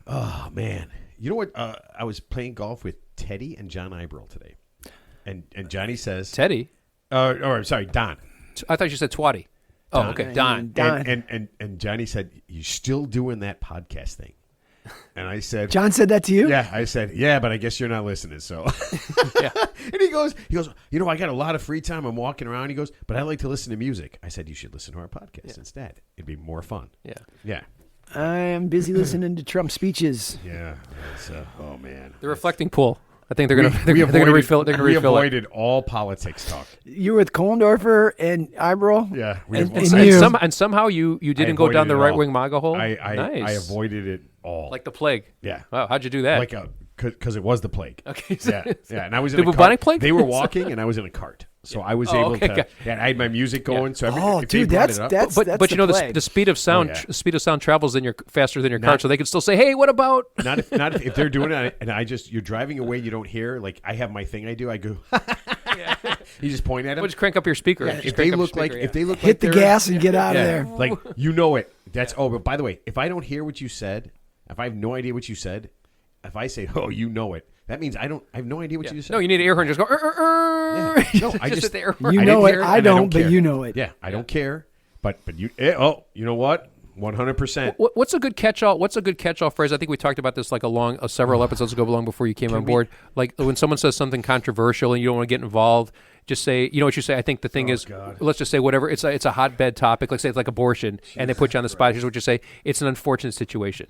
Oh, man. You know what? I was playing golf with Teddy and John Ibrel today. And Johnny says... Teddy. I'm sorry, Don. I thought you said Twatty. Oh, okay, Don. And Johnny said, "You still doing that podcast thing?" And I said, John said that to you? "Yeah." I said, "Yeah, but I guess you're not listening." So, Yeah. And he goes, I got a lot of free time. I'm walking around. He goes, but I like to listen to music. I said, you should listen to our podcast instead. It'd be more fun. Yeah. Yeah. I am busy listening to Trump speeches. Yeah. Oh man. The reflecting pool. I think they're gonna We refill. They're gonna we refill it. avoided all politics talk. You were with Kohlendorfer and Ibrel? Yeah. And somehow you didn't go down the avoided it right all. wing MAGA hole. I Nice. avoided it all. Like the plague. Yeah. Wow, how'd you do that? Because it was the plague. Okay. Yeah. And I was in The a cart. bubonic plague? They were walking, and I was in a cart, so I was able okay, to. got- Yeah, I had my music going. So if they dude, brought that's it up, that's but that's you know plague. the speed of sound yeah. speed of sound travels faster than your car, Not- so they can still say, "Hey, what about?" not if they're doing it, and you're driving away, you don't hear. Like I have my thing, I do. I go. You just point at them. Well, just crank up your speaker. Yeah, Just if crank they up look your like speaker, if they look Hit like the they're- gas and get out of there. like you know it. That's but by the way, if I don't hear what you said, if I have no idea what you said, if I say, "Oh, you know it," that means I have no idea what Yeah. you said. No, you need an air horn. Just go. Yeah. No, I just hit the air horn. You I know didn't it. hear I and don't, but care. you know it. Yeah, I don't care. But you you know what? 100%. What's a good catch-all? What's a good catch-all phrase? I think we talked about this like several episodes ago, long before you came on board. Like when someone says something controversial and you don't want to get involved, just say, you know what you say. I think the thing is, let's just say whatever. It's a hotbed topic. Let's say it's like abortion, and they put you on the spot. Here's what you say: it's an unfortunate situation.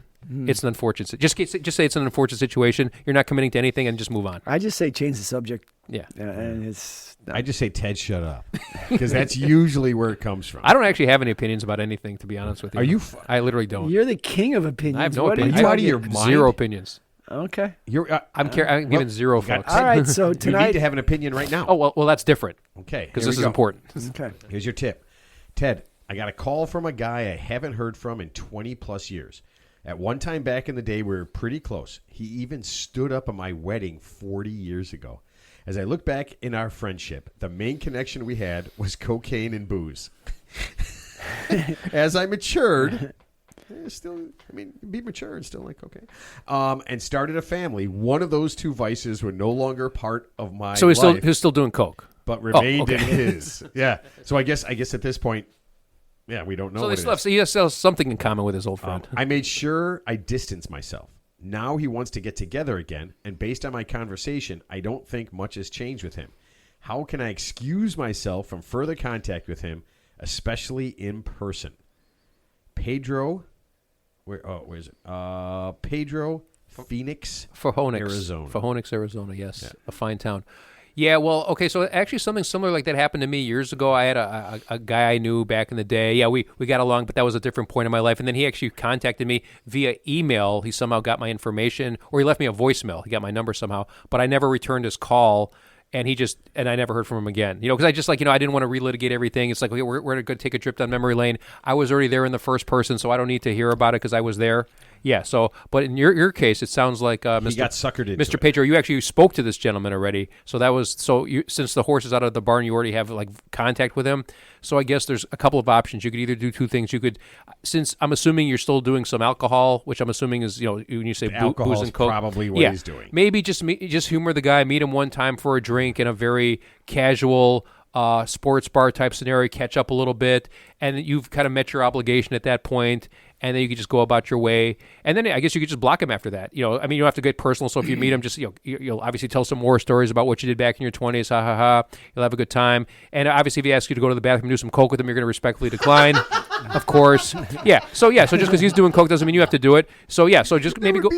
It's an unfortunate. Just say it's an unfortunate situation. You're not committing to anything, and just move on. I just say change the subject. Yeah. And it's I just say, Ted, shut up. Because that's usually where it comes from. I don't actually have any opinions about anything, to be honest with you. Are you I literally don't. you're the king of opinions. I have no What are opinions. you Are you out of talking- your mind? Zero opinions. Okay. I'm giving zero, folks. All right, so You tonight. need to have an opinion right now. Oh well, that's different Okay. because here this we is go. important. Okay. Here's your tip. Ted, I got a call from a guy I haven't heard from in 20 plus years. At one time back in the day, we were pretty close. He even stood up at my wedding 40 years ago. As I look back in our friendship, the main connection we had was cocaine and booze. As I matured, be mature and still like cocaine, and started a family, one of those two vices were no longer part of my So he's life, still doing coke. but remained okay. in his. Yeah. So I guess at this point, yeah, we don't know. So what they it still have, is. so he still has something in common with his old friend. I made sure I distanced myself. Now he wants to get together again, and based on my conversation, I don't think much has changed with him. How can I excuse myself from further contact with him, especially in person? Pedro, where is it? Pedro, Phoenix, Arizona. Phoenix, Arizona, yes. A fine town. Yeah, well, okay, so actually something similar like that happened to me years ago. I had a guy I knew back in the day. Yeah, we got along, but that was a different point in my life. And then he actually contacted me via email. He somehow got my information, or he left me a voicemail. He got my number somehow, but I never returned his call. And I never heard from him again. Because I just I didn't want to relitigate everything. It's like, okay, we're going to go take a trip down memory lane. I was already there in the first person, so I don't need to hear about it because I was there. Yeah. So, but in your case, it sounds like He got suckered into Mr. it. Pedro, you actually spoke to this gentleman already. So that was since the horse is out of the barn, you already have contact with him. So I guess there's a couple of options. You could either do two things. You could, since I'm assuming you're still doing some alcohol, which I'm assuming is when you say booze and coke, probably what he's doing. Maybe just humor the guy, meet him one time for a drink in a very casual sports bar type scenario, catch up a little bit, and you've kind of met your obligation at that point, and then you could just go about your way. And then I guess you could just block him after that. You don't have to get personal. So if you meet him, just you'll obviously tell some war stories about what you did back in your 20s. Ha ha ha. You'll have a good time. And obviously, if he asks you to go to the bathroom and do some coke with him, you're going to respectfully decline. Of course. Yeah. So just because he's doing coke doesn't mean you have to do it. So yeah. So just maybe go.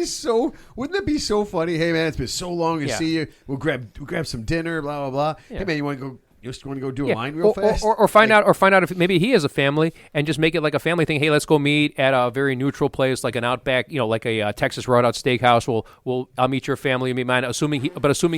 Wouldn't it be so funny? Hey man, it's been so long to see you. We'll grab some dinner. Blah blah blah. Yeah. Hey man, you want to go? You just want to go do a line real fast? Or find out if maybe he has a family and just make it like a family thing. Hey, let's go meet at a very neutral place, like an Outback, like a Texas Roadhouse Steakhouse. I'll meet your family, you meet mine. Assuming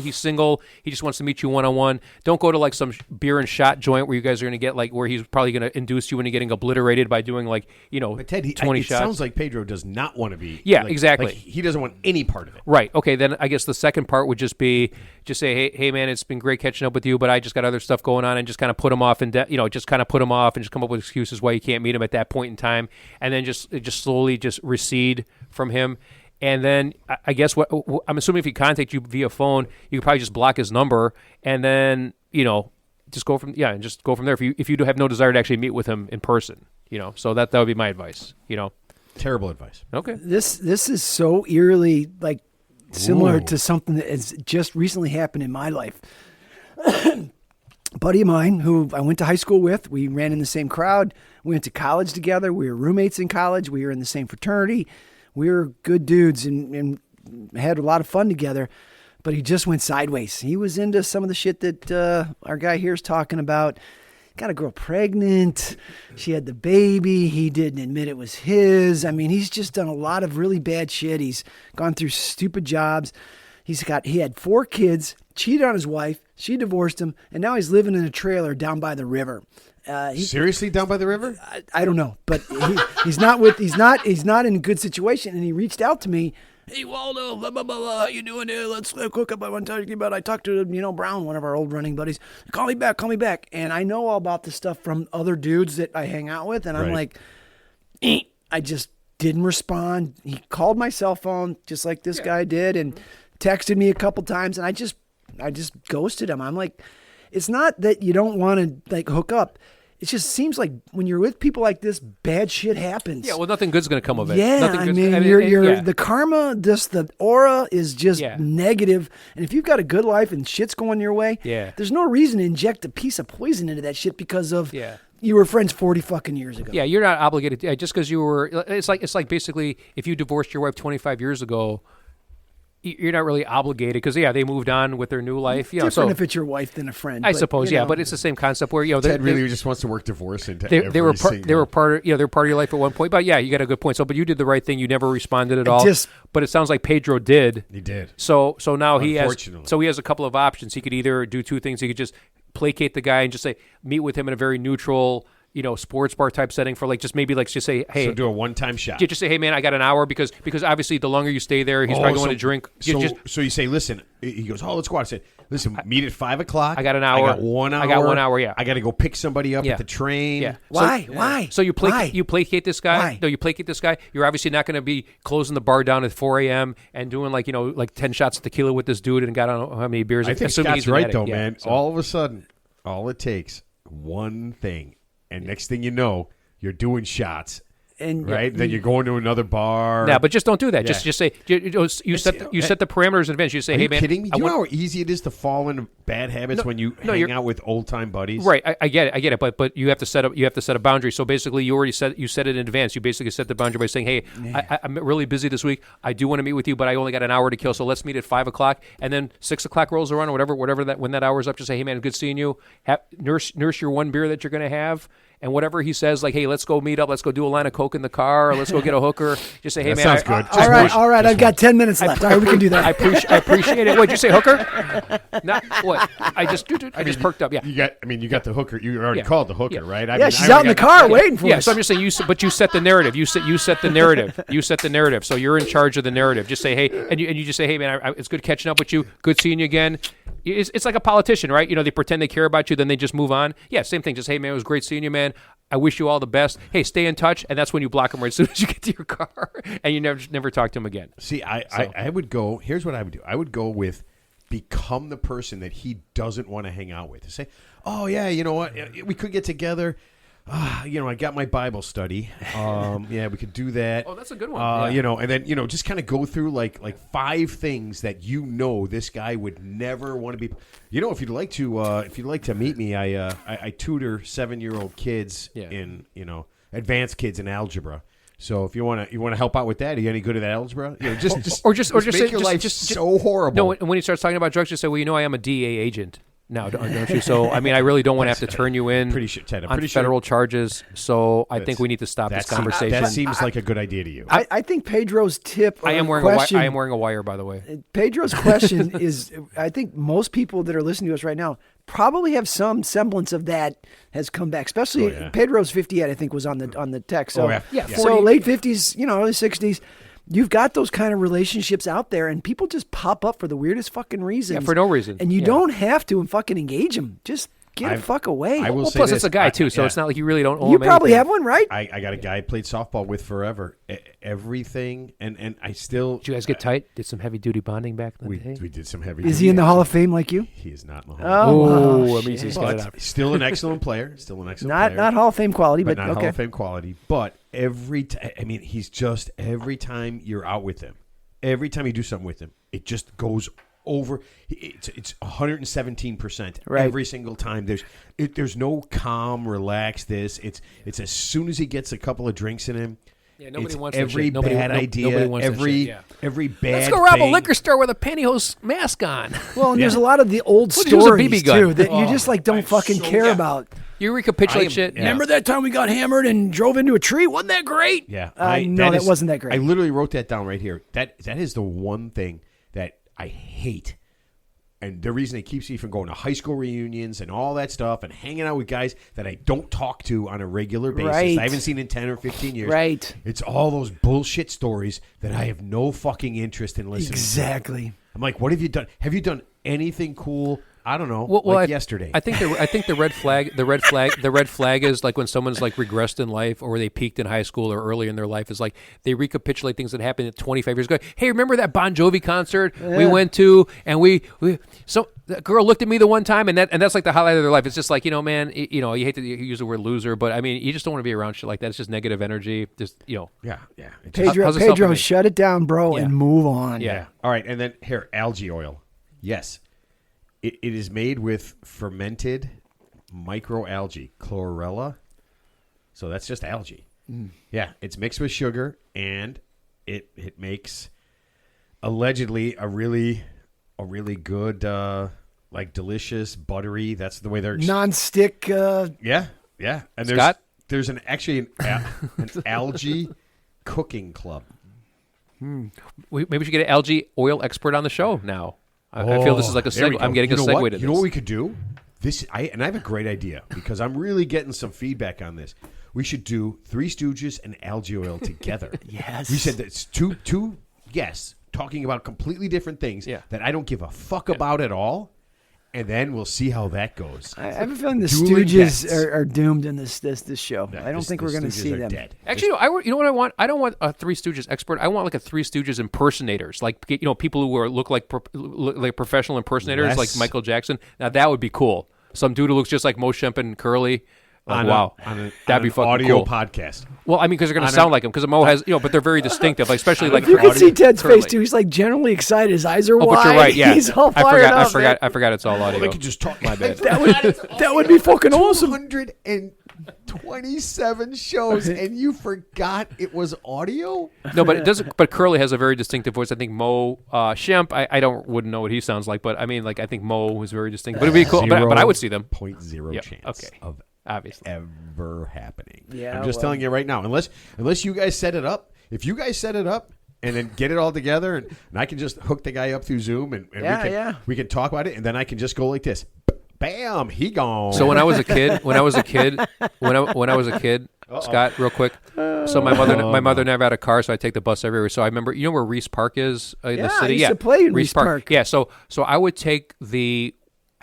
he's single, he just wants to meet you one-on-one. Don't go to like some beer and shot joint where you guys are going to get where he's probably going to induce you into getting obliterated by doing But Ted, 20 it shots. sounds like Pedro does not want to be. Yeah, exactly. He doesn't want any part of it. Right. Okay. Then I guess the second part would just be say, hey man, it's been great catching up with you, but I just got other stuff going on, and just kind of put him off and just kind of put him off and just come up with excuses why you can't meet him at that point in time, and then just slowly just recede from him. And then I guess what I'm assuming, if he contacts you via phone, you could probably just block his number, and then just go from there. If you do have no desire to actually meet with him in person, so that would be my advice. Terrible advice. Okay. This is so eerily similar to something that has just recently happened in my life. Buddy of mine who I went to high school with, we ran in the same crowd. We went to college together. We were roommates in college. We were in the same fraternity. We were good dudes and had a lot of fun together. But he just went sideways. He was into some of the shit that our guy here is talking about. Got a girl pregnant. She had the baby. He didn't admit it was his. I mean, he's just done a lot of really bad shit. He's gone through stupid jobs. He had 4 kids, cheated on his wife. She divorced him, and now he's living in a trailer down by the river. Seriously, down by the river? I don't know, but he's not in a good situation. And he reached out to me. Hey Waldo, blah blah blah, blah. How you doing? Let's hook up. I want to talk to you about. I talked to Brown, one of our old running buddies. Call me back. And I know all about this stuff from other dudes that I hang out with, and I'm like, I just didn't respond. He called my cell phone just like this guy did, and texted me a couple times, and I just ghosted him. I'm like, it's not that you don't want to hook up. It just seems like when you're with people like this, bad shit happens. Yeah, well, nothing good's going to come of it. Yeah, Nothing the karma, just the aura is just negative. And if you've got a good life and shit's going your way, there's no reason to inject a piece of poison into that shit because of you were friends 40 fucking years ago. Yeah, you're not obligated to, just because you were. It's like basically if you divorced your wife 25 years ago. you're not really obligated because they moved on with their new life. Different so if it's your wife than a friend. I but, suppose, you know. but it's the same concept where Ted really just wants to work divorce into they were part of they're part of your life at one point. But you got a good point. So, but you did the right thing. You never responded at all. But it sounds like Pedro did. He did. So now he has a couple of options. He could either do two things. He could just placate the guy and just say meet with him in a very neutral, sports bar type setting for just say, hey, so do a one-time shot. Just say, hey man, I got an hour because obviously the longer you stay there, he's probably going to drink. So you say, listen, he goes, let's go out. I said, listen, meet at 5 o'clock. I got an hour. I got 1 hour. I got 1 hour. Yeah. I got to go pick somebody up at the train. Yeah. Why? So you placate this guy. Why? No, you placate this guy. You're obviously not going to be closing the bar down at 4 a.m. and doing 10 shots of tequila with this dude and got on how many beers. I think assuming Scott's he's an right addict. though, Yeah, man. so. All of a sudden, all it takes one thing. And next thing you know, you're doing shots, and right? Then you're going to another bar. Yeah, but just don't do that. Yeah. Just say you set the parameters in advance. You say, Are hey you man, kidding me? Do you know how easy it is to fall into bad habits when you hang out with old time buddies? Right, I get it, but you have to set a boundary. So basically, you set it in advance. You basically set the boundary by saying, hey, I'm really busy this week. I do want to meet with you, but I only got an hour to kill. So let's meet at 5 o'clock, and then 6 o'clock rolls around, or whatever that when that hour's up, just say, hey man, good seeing you. Nurse your one beer that you're going to have. And whatever he says, hey, let's go meet up, let's go do a line of coke in the car, or let's go get a hooker. Just say, hey, man. Sounds good. All right. I've got 10 minutes left. All right, we can do that. I appreciate it. What, did you say hooker? Not what? I just perked up. Yeah. You got the hooker. You already called the hooker, right? She's out in the car waiting for us. Yeah, so I'm just saying, but you set the narrative. You set the narrative. You set the narrative. So you're in charge of the narrative. Just say, hey, and you just say, hey, man, it's good catching up with you. Good seeing you again. It's like a politician, right? They pretend they care about you, then they just move on. Yeah, same thing. Just, hey, man, it was great seeing you, man. I wish you all the best. Hey, stay in touch, and that's when you block them right as soon as you get to your car, and you never talk to them again. See, I would go. Here's what I would do. I would go with become the person that he doesn't want to hang out with. Say, oh yeah, you know what? We could get together. I got my Bible study. Yeah, we could do that. Oh, that's a good one. And then just kind of go through like 5 things that this guy would never want to be. If you'd like to meet me, I tutor 7-year-old kids in advanced kids in algebra. So if you want to help out with that, are you any good at algebra? Just make say your life so horrible. No, when he starts talking about drugs, just say, well, I am a DA agent. Now, don't you? So, I really don't want to have to turn you in on federal charges. So, I think we need to stop this conversation. That seems like a good idea to you. I think Pedro's tip. I am wearing a wire, by the way. Pedro's question is: I think most people that are listening to us right now probably have some semblance of that has come back. Especially Pedro's 58, I think, was on the text. So, 40. So late 50s, early 60s. You've got those kind of relationships out there, and people just pop up for the weirdest fucking reasons. Yeah, for no reason. And you don't have to fucking engage them. Just get the fuck away. I will say plus, this. it's a guy, too, so it's not like you really don't owe him You probably anything. have one, right? I got a guy I played softball with forever. Everything, and I still... Did you guys get tight? Did some heavy-duty bonding back in the day? We did some heavy... Is he in the Hall of Fame like you? He is not in the Hall of Fame. Oh, he's got it out. Still an excellent player. Not Hall of Fame quality, but not okay. Hall of Fame quality. But he's just every time you're out with him, every time you do something with him, it just goes over. It's 117% every single time. There's no calm, relax. It's as soon as he gets a couple of drinks in him. Yeah, nobody wants every that shit. bad idea, nobody wants every that shit, every bad. Let's go rob thing. a liquor store with a pantyhose mask on. Well, and there's a lot of the old What, use a stories BB gun? too that you just don't fucking care about. You recapitulate shit. Remember that time we got hammered and drove into a tree? Wasn't that great? Yeah, no, that wasn't that great. I literally wrote that down right here. That is the one thing that I hate. And the reason it keeps me from going to high school reunions and all that stuff and hanging out with guys that I don't talk to on a regular basis. Right. I haven't seen in 10 or 15 years. Right. It's all those bullshit stories that I have no fucking interest in listening to. Exactly. I'm like, what have you done? Have you done anything cool? I don't know. Yesterday. I think the red flag is like when someone's like regressed in life or they peaked in high school or early in their life is like they recapitulate things that happened 25 years ago. Hey, remember that Bon Jovi concert we went to and so that girl looked at me the one time and that's like the highlight of their life. It's just like, man, you hate to use the word loser, but you just don't want to be around shit like that. It's just negative energy. Just Yeah. Pedro, shut it down, bro, and move on. Yeah. All right, and then here, algae oil. Yes. It is made with fermented microalgae, chlorella. So that's just algae. Yeah, it's mixed with sugar, and it makes allegedly a really good, like delicious, buttery. That's the way they're non-stick. Yeah. And Scott? there's an algae cooking club. Maybe we should get an algae oil expert on the show now. I feel this is like a There we segue. go. I'm getting You a know segue what? to this. You know what we could do? I have a great idea because I'm really getting some feedback on this. We should do Three Stooges and algae oil together. Yes. We said that's two guests talking about completely different things that I don't give a fuck about at all. And then we'll see how that goes. I have a feeling the Dueling Stooges guests. are doomed in this show. Yeah, I don't think we're going to Stooges see are them. Dead. Actually, you know what I want? I don't want a Three Stooges expert. I want like a Three Stooges impersonators, like people who look like professional impersonators, like Michael Jackson. Now that would be cool. Some dude who looks just like Mo Shemp and Curly. Like, that'd be fucking audio cool. podcast. Well, I mean, because they're going to sound like him. Because Mo has, but they're very distinctive. Like, especially like You can see Ted's Curly. face too. He's like generally excited. His eyes are wide. But you're right. Yeah, He's all fired up. I forgot. It's all audio. They could just talk. My bad. That would be fucking awesome. 227 shows, and you forgot it was audio? No, but it doesn't. But Curly has a very distinctive voice. I think Mo Shemp. I wouldn't know what he sounds like, but I mean, like I think Mo was very distinct. But it'd be cool. But I would see them. 0.0 chance of obviously ever happening. Yeah, I'm just telling you right now. Unless you guys set it up. If you guys set it up and then get it all together, and I can just hook the guy up through Zoom, and we can talk about it, and then I can just go like this. Bam, he gone. So when I was a kid, Scott, real quick. So my mother never had a car, so I take the bus everywhere. So I remember, where Reese Park is in the city. I used to play in Reese Park. Yeah, so I would take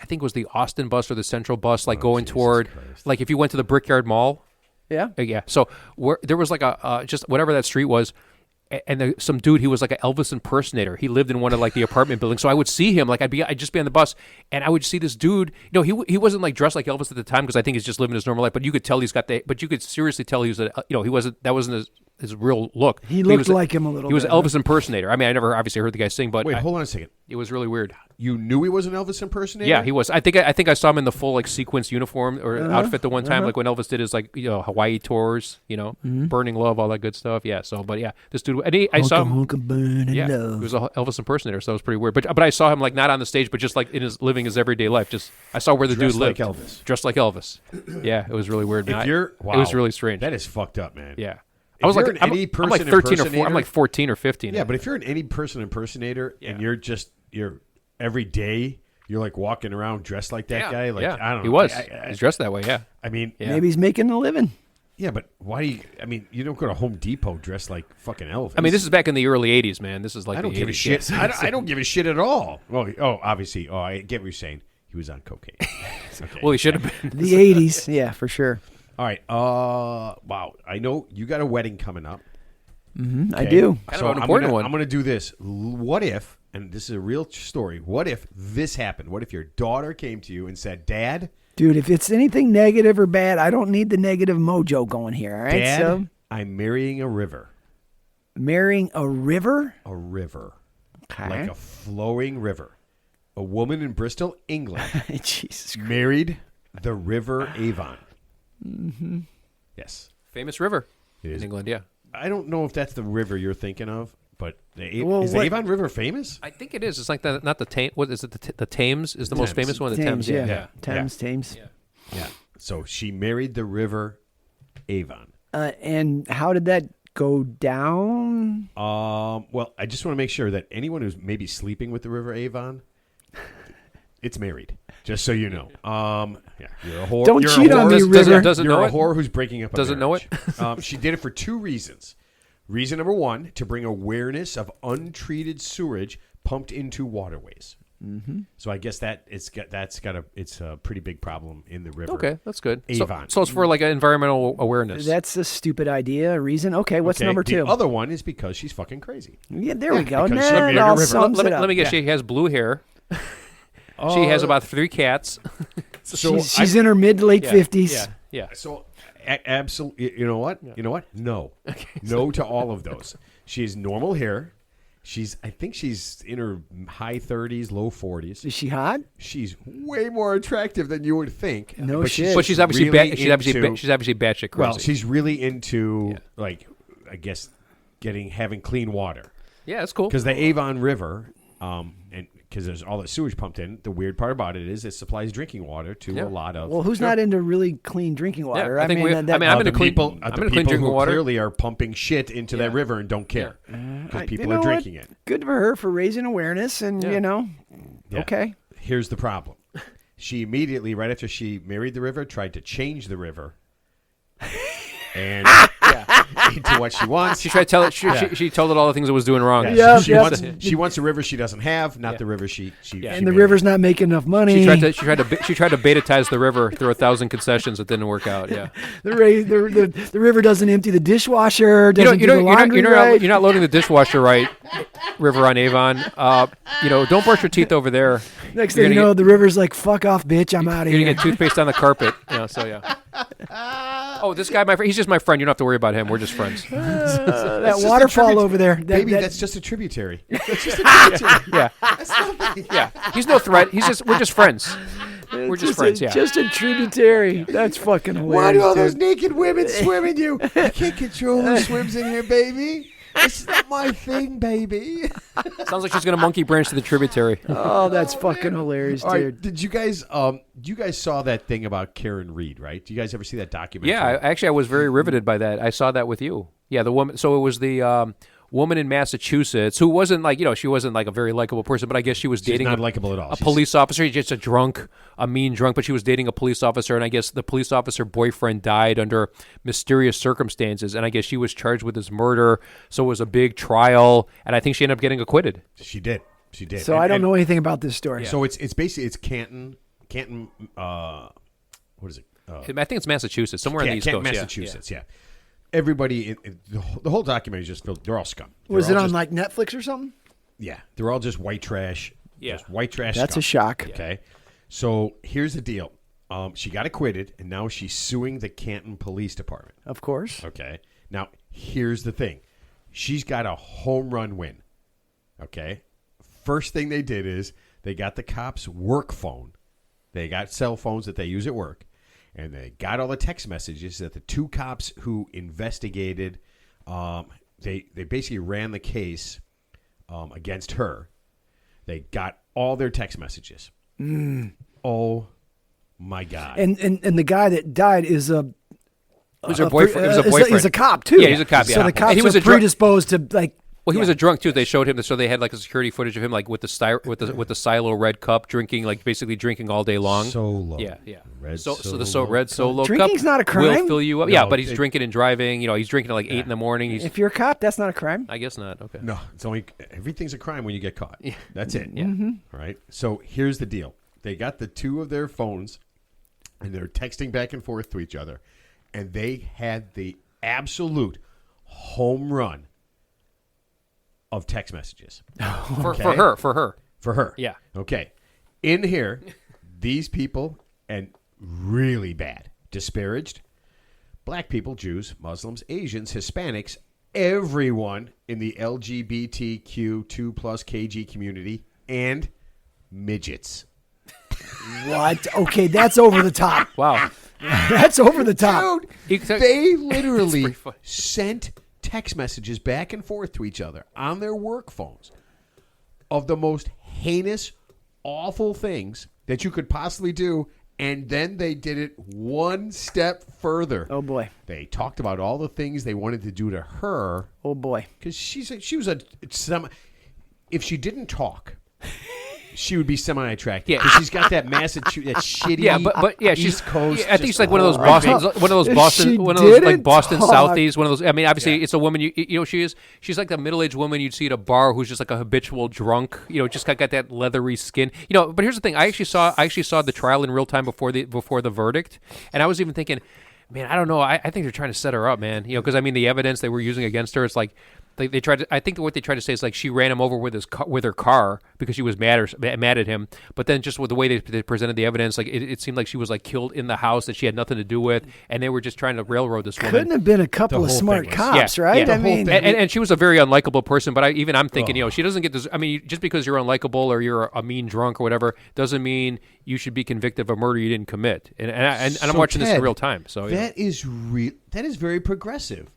I think it was the Austin bus or the Central bus, like going toward, like if you went to the Brickyard Mall. Yeah. Yeah. So there was like a just whatever that street was. And some dude, he was like an Elvis impersonator. He lived in one of like the apartment buildings. So I would see him, like I'd just be on the bus, and I would see this dude. He wasn't like dressed like Elvis at the time because I think he's just living his normal life. But you could tell but you could seriously tell he was that wasn't his real look. He looked like him a little bit. He was an Elvis impersonator. I mean, I never obviously heard the guy sing, but wait, hold on a second. It was really weird. You knew he was an Elvis impersonator? Yeah, he was. I think I saw him in the full like sequence uniform or outfit the one time, like when Elvis did his like Hawaii tours, Burning Love, all that good stuff. Yeah. So, but yeah, this dude, and I saw him. Yeah, he was an Elvis impersonator, so it was pretty weird. But I saw him like not on the stage, but just like in his living his everyday life. Just I saw where the dude lived. Dressed like Elvis. Yeah, it was really weird. Man. It was really strange. That is fucked up, man. Yeah. I'm like 13 or 4. I'm like 14 or 15. Yeah, but if you're an any person impersonator and you're every day you're like walking around dressed like that guy, like I don't know. He was. He's dressed that way, yeah. I mean, maybe he's making a living. Yeah, but why do you? I mean, you don't go to Home Depot dressed like fucking Elvis. I mean, this is back in the early '80s, man. This is like I don't the give 80s. a shit. I don't give a shit at all. Obviously. I get what you're saying. He was on cocaine. Okay. Well, he should have been. The '80s, yeah, for sure. All right. Wow. I know you got a wedding coming up. Mm-hmm, okay. I do. Kind of an important one. I'm going to do this. What if, and this is a real story, what if this happened? What if your daughter came to you and said, Dad? Dude, if it's anything negative or bad, I don't need the negative mojo going here, all right? Dad, I'm marrying a river. Marrying a river? A river. Okay. Like a flowing river. A woman in Bristol, England. Jesus Christ. Married the River Avon. Mm-hmm. Yes. Famous river in England, yeah. I don't know if that's the river you're thinking of, but is the Avon River famous? I think it is. It's like not the Thames. What is it? The Thames is the most famous one. The Thames, Thames, yeah. Thames. Yeah. So she married the River Avon. And how did that go down? Well, I just want to make sure that anyone who's maybe sleeping with the River Avon, it's married. Just so you know. Yeah, you're a whore. Don't cheat on me, River. You're a whore who's breaking up a Doesn't know it? She did it for 2 reasons. Reason number 1, to bring awareness of untreated sewage pumped into waterways. Mm-hmm. So I guess it's a pretty big problem in the river. Okay, that's good. Avon. So it's for like environmental awareness. That's a stupid idea. Reason. Okay, what's number 2? The other one is because she's fucking crazy. Yeah, there we go. Because she married a river. Let me guess. She has blue hair. She has about 3 cats. So she's in her mid-late 50s. Yeah. So absolutely, you know what? Yeah. You know what? No. Okay, no to all of those. She has normal hair. I think she's in her high 30s, low 40s. Is she hot? She's way more attractive than you would think. No shit. But she's obviously really she's obviously batshit crazy. Well, she's really into like I guess having clean water. Yeah, that's cool. Because the Avon River, and because there's all that sewage pumped in, the weird part about it is it supplies drinking water to a lot of. Well, who's not into really clean drinking water? Yeah, I'm into the clean. people, I'm the into clean people drinking who water. clearly are pumping shit into that river and don't care because people are drinking it. Good for her for raising awareness, and okay. Here's the problem: she immediately, right after she married the river, tried to change the river. And into what she wants. She tried to tell it. She told it all the things it was doing wrong. She wants a river she doesn't have, not the river she. And the river's not making enough money. She tried to betatize the river through 1,000 concessions. It didn't work out. Yeah. The river doesn't empty the dishwasher. Doesn't do the laundry right. You're not loading the dishwasher right. River on Avon. Don't brush your teeth over there. Next thing you know, the river's like, "Fuck off, bitch! I'm out of here." You're gonna get toothpaste on the carpet. Oh, this guy, my friend. He's just my friend. You don't have to worry about him. We're just friends. That waterfall over there. Baby, that's just a tributary. That's just a tributary. Yeah. That's nothing. Yeah. He's no threat. We're just friends. We're just friends. Yeah. Just a tributary. That's fucking hilarious. Why do all those naked women swim in you? I can't control who swims in here, baby. It's not my thing, baby. Sounds like she's gonna monkey branch to the tributary. Oh, that's fucking hilarious, dude. Right, did you guys? You guys saw that thing about Karen Reed, right? Do you guys ever see that documentary? Yeah, I was very riveted by that. I saw that with you. Yeah, the woman. So it was the woman in Massachusetts who wasn't she wasn't like a very likable person, but I guess she was dating not likable at all. A police officer. She's just a mean drunk, but she was dating a police officer, and I guess the police officer boyfriend died under mysterious circumstances, and I guess she was charged with his murder. So it was a big trial, and I think she ended up getting acquitted. She did. So I don't know anything about this story. So it's basically Canton. What is it? I think it's Massachusetts, somewhere on the East Coast. Massachusetts, yeah. Everybody, the whole documentary is just filled. They're all scum. Was it on like Netflix or something? Yeah, they're all just white trash. Yeah, just white trash. That's scum. a shock. Okay, so here's the deal. She got acquitted, and now she's suing the Canton Police Department. Of course. Okay. Now here's the thing. She's got a home run win. Okay. First thing they did is they got the cops' work phone. They got cell phones that they use at work. And they got all the text messages that the two cops who investigated, they basically ran the case against her. They got all their text messages. Oh my God! And the guy that died is a boyfriend. He's a cop too. Yeah, he's a cop. So yeah. the cops he was predisposed to like. Well, he was a drunk too. They showed him, so they had like a security footage of him, like with the silo red cup, drinking, like basically drinking all day long. Solo. Yeah. Red so the Solo red Solo Drinking's cup not a crime. will fill you up. No, yeah, but he's drinking and driving. He's drinking at like 8 in the morning. If you're a cop, that's not a crime. I guess not. Okay. No, it's only everything's a crime when you get caught. Yeah. That's it. Yeah. All right. So here's the deal. They got the two of their phones, and they're texting back and forth to each other, and they had the absolute home run of text messages. For her. Yeah. Okay. In here, these people, and really bad, disparaged black people, Jews, Muslims, Asians, Hispanics, everyone in the LGBTQ 2+ kg community, and midgets. What? Okay, that's over the top. Wow. That's over the top. Dude, they literally sent text messages back and forth to each other on their work phones of the most heinous, awful things that you could possibly do, and then they did it one step further. Oh boy! They talked about all the things they wanted to do to her. Oh boy! Because if she didn't talk, she would be semi-attractive. Yeah, because she's got that shitty. Yeah, but yeah, she's East Coast. I think she's like one of those Boston, like Boston Southies. One of those. I mean, obviously, it's a woman. She's like the middle-aged woman you'd see at a bar who's just like a habitual drunk. Just got that leathery skin. But here's the thing. I actually saw the trial in real time before the verdict, and I was even thinking, man, I don't know. I think they're trying to set her up, man. Because I mean, the evidence they were using against her, it's like. They tried to. I think what they tried to say is like she ran him over with her car because she was mad at him. But then just with the way they presented the evidence, like it seemed like she was like killed in the house that she had nothing to do with, and they were just trying to railroad this woman. Couldn't have been a couple of smart cops, right? Yeah. I mean, and she was a very unlikable person. But I'm thinking, she doesn't get this. I mean, just because you're unlikable or you're a mean drunk or whatever doesn't mean you should be convicted of a murder you didn't commit. And I'm watching this in real time. So that is real. That is very progressive.